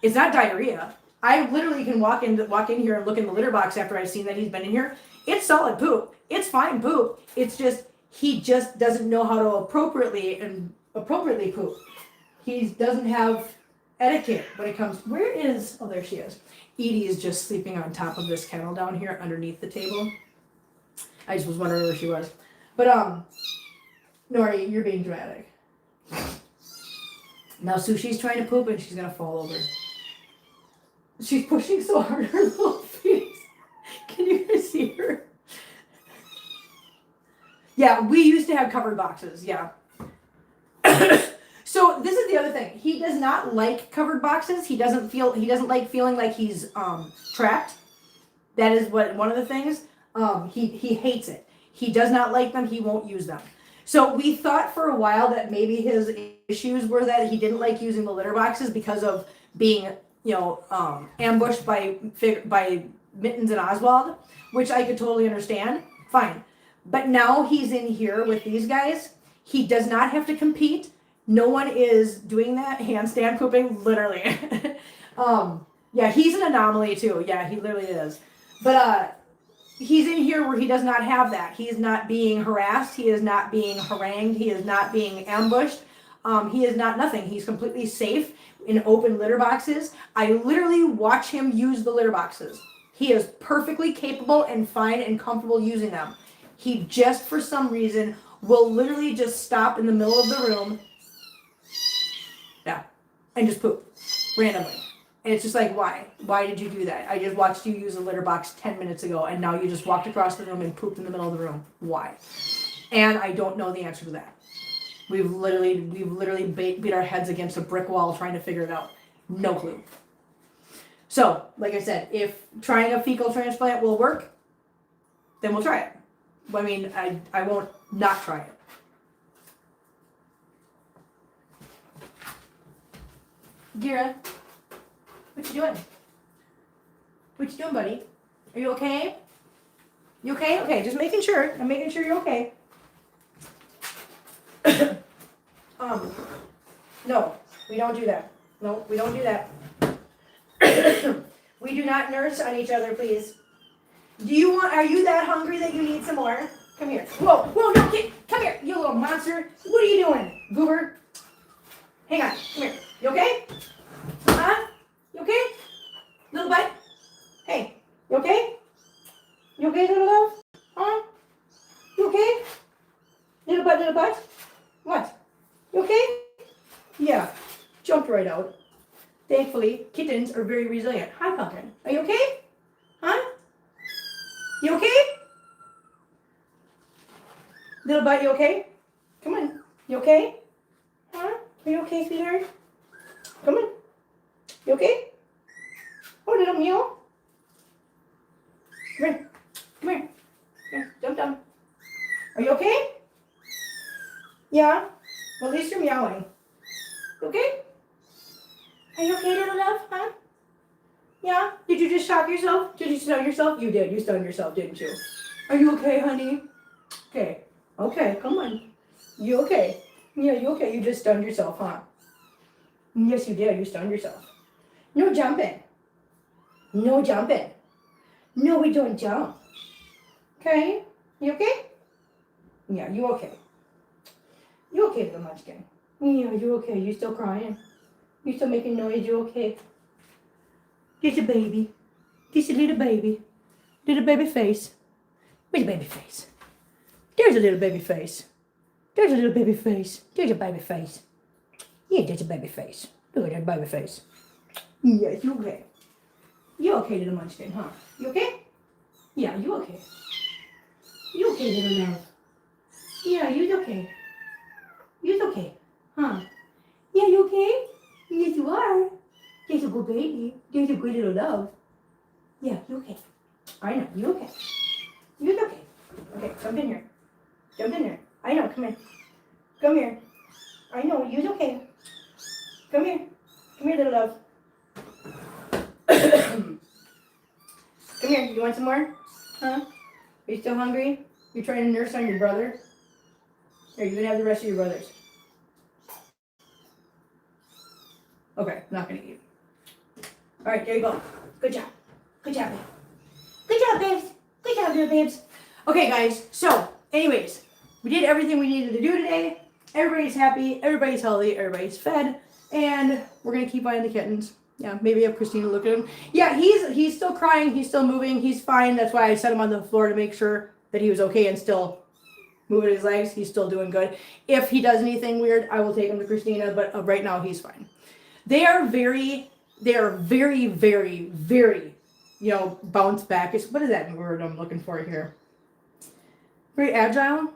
S1: It's not diarrhea. I literally can walk in here and look in the litter box after I've seen that he's been in here. It's solid poop. It's fine poop. It's just he just doesn't know how to appropriately poop. He doesn't have etiquette when it comes. Oh, there she is. Edie is just sleeping on top of this kennel down here underneath the table. I just was wondering where she was. But Nori, you're being dramatic. Now Sushi's trying to poop and she's gonna fall over. She's pushing so hard her little face. Can you guys see her? Yeah, we used to have covered boxes, yeah. So this is the other thing. He does not like covered boxes. He doesn't like feeling like he's trapped. That is one of the things. He hates it. He does not like them. He won't use them. So we thought for a while that maybe his issues were that he didn't like using the litter boxes because of being, ambushed by Mittens and Oswald, which I could totally understand. Fine. But now he's in here with these guys. He does not have to compete. No one is doing that handstand pooping, literally. Yeah, he's an anomaly too. Yeah, he literally is. But he's in here where he does not have that. He is not being harassed. He is not being harangued. He is not being ambushed. He is not nothing. He's completely safe in open litter boxes. I literally watch him use the litter boxes. He is perfectly capable and fine and comfortable using them. He just, for some reason, will literally just stop in the middle of the room. Yeah. And just poop. Randomly. And it's just like, why? Why did you do that? I just watched you use a litter box 10 minutes ago, and now you just walked across the room and pooped in the middle of the room. Why? And I don't know the answer to that. We've literally beat our heads against a brick wall trying to figure it out. No clue. So, like I said, if trying a fecal transplant will work, then we'll try it. I mean, I won't not try it. Gira, what you doing? What you doing, buddy? Are you okay? You okay? Okay, just making sure. I'm making sure you're okay. No, we don't do that. No, we don't do that. We do not nurse on each other, please. Are you that hungry that you need some more? Come here. Whoa, no, kid, come here, you little monster. What are you doing, goober? Hang on, come here. You okay? Huh? You okay? Little butt? Hey, you okay? You okay, little love? Huh? You okay? Little butt? What? You okay? Yeah, jumped right out. Thankfully, kittens are very resilient. Hi, Pumpkin. Are you okay? Huh? You okay? Little butt, you okay? Come on. You okay? Huh? Are you okay, sweetheart? Come on. You okay? Oh, little meow. Come here. Come here. Here, jump down. Are you okay? Yeah? Well, at least you're meowing. Okay? Are you okay, little love? Huh? Yeah? Did you just shock yourself? Did you stun yourself? You did. You stunned yourself, didn't you? Are you okay, honey? Okay. Okay, come on. You okay? Yeah, you okay? You just stunned yourself, huh? Yes, you did. You stunned yourself. No jumping. No jumping. No, we don't jump. Okay? You okay? Yeah, you okay. You okay, little munchkin? Yeah, you okay? You still crying? You still making noise? You okay? There's a baby. There's a little baby. Little baby face. Where's a baby face? There's a little baby face. There's a little baby face. There's a baby face. Yeah, there's a baby face. Look at that baby face. Yes, you okay. You okay, little munchkin, huh? You okay? Yeah, you okay. You okay, little love? Yeah, you okay. You okay, huh? Yeah, you okay? Yes, you are. There's a good baby. There's a good little love. Yeah, you okay. I know, you okay. You okay. Okay, jump in here. Jump in here. I know, come here. Come here. I know, you're okay. Come here. Come here, little love. Come here, you want some more? Huh? Are you still hungry? You're trying to nurse on your brother? Here, you can have the rest of your brothers. Okay, not gonna eat. Alright, there you go. Good job. Good job, babe. Good job, babes. Good job, little babes. Okay, guys, so, anyways, we did everything we needed to do today. Everybody's happy, everybody's healthy, everybody's fed, and we're gonna keep eyeing the kittens. Yeah, maybe have Christina look at him. Yeah, he's still crying, he's still moving, he's fine. That's why I set him on the floor to make sure that he was okay and still moving his legs. He's still doing good. If he does anything weird, I will take him to Christina, but right now he's fine. They are very, very, very, bounce back. What is that word I'm looking for here? Very agile.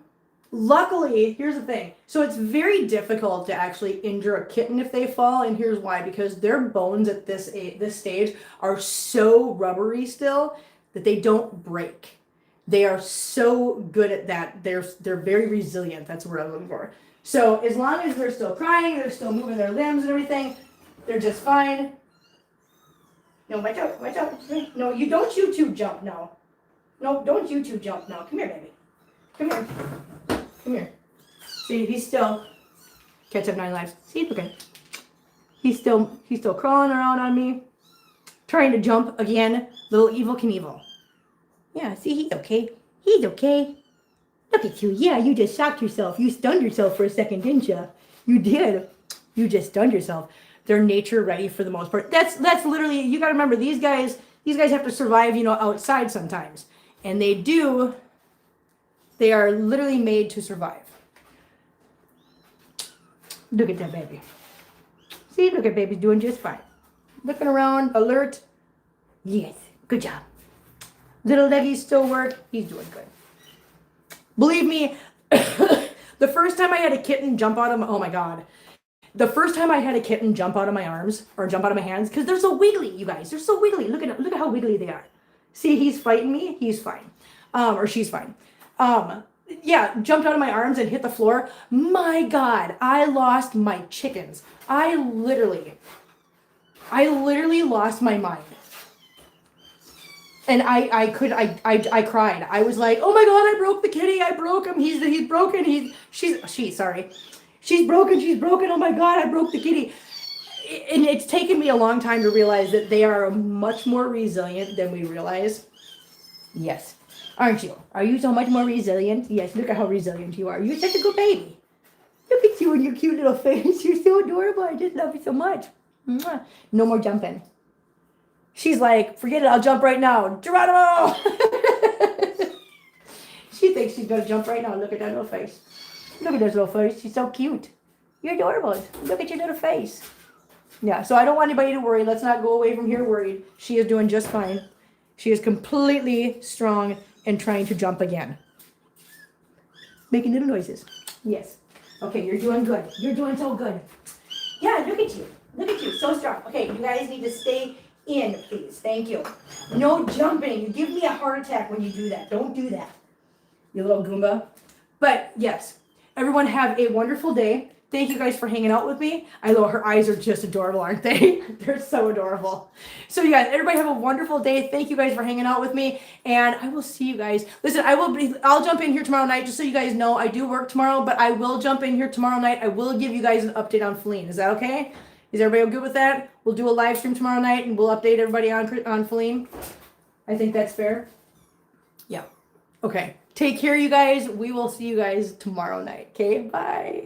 S1: Luckily, here's the thing. So it's very difficult to actually injure a kitten if they fall, and here's why. Because their bones at this stage are so rubbery still that they don't break. They are so good at that. They're very resilient. That's the word I'm looking for. So as long as they're still crying, they're still moving their limbs and everything, they're just fine. No, watch out, watch out. No, you don't you two jump now. No, don't you two jump now. Come here, baby. Come here. Come here. See, he's still catch up 9 lives. See, look at him. He's still crawling around on me, trying to jump again. Little Evil Knievel. Yeah, see, he's okay. He's okay. Look at you. Yeah, you just shocked yourself. You stunned yourself for a second, didn't you? You did. You just stunned yourself. They're nature ready for the most part. That's literally, you got to remember, these guys have to survive, outside sometimes. And they do. They are literally made to survive. Look at that baby. See, look at baby doing just fine. Looking around, alert. Yes, good job. Little leggies still work. He's doing good. Believe me, the first time I had a kitten jump out of my, oh my God. The first time I had a kitten jump out of my arms or jump out of my hands, because they're so wiggly, you guys. They're so wiggly. Look at how wiggly they are. See, he's fighting me. He's fine. Or she's fine. Yeah, jumped out of my arms and hit the floor. My God, I lost my chickens. I literally lost my mind. And I cried. I was like, oh my God, I broke the kitty. I broke him. He's broken. She's broken. Oh my God, I broke the kitty. And it's taken me a long time to realize that they are much more resilient than we realize. Yes. Aren't you? Are you so much more resilient? Yes, look at how resilient you are. You're such a good baby. Look at you and your cute little face. You're so adorable. I just love you so much. Mwah. No more jumping. She's like, forget it. I'll jump right now. Geronimo! She thinks she's going to jump right now. Look at that little face. Look at this little face. She's so cute. You're adorable. Look at your little face. Yeah, so I don't want anybody to worry. Let's not go away from here worried. She is doing just fine. She is completely strong and trying to jump again. Making little noises. Yes. Okay, you're doing good. You're doing so good. Yeah, look at you. Look at you. So strong. Okay, you guys need to stay in, please. Thank you. No jumping. You give me a heart attack when you do that. Don't do that, you little Goomba. But yes, everyone have a wonderful day. Thank you guys for hanging out with me. I know her eyes are just adorable, aren't they? They're so adorable. So you guys, everybody have a wonderful day. Thank you guys for hanging out with me, and I will see you guys. Listen, I'll jump in here tomorrow night, just so you guys know. I do work tomorrow, but I will jump in here tomorrow night. I will give you guys an update on Feline. Is that okay? Is everybody good with that? We'll do a live stream tomorrow night, and we'll update everybody on Feline. I think that's fair. Yeah. Okay. Take care, you guys. We will see you guys tomorrow night. Okay? Bye.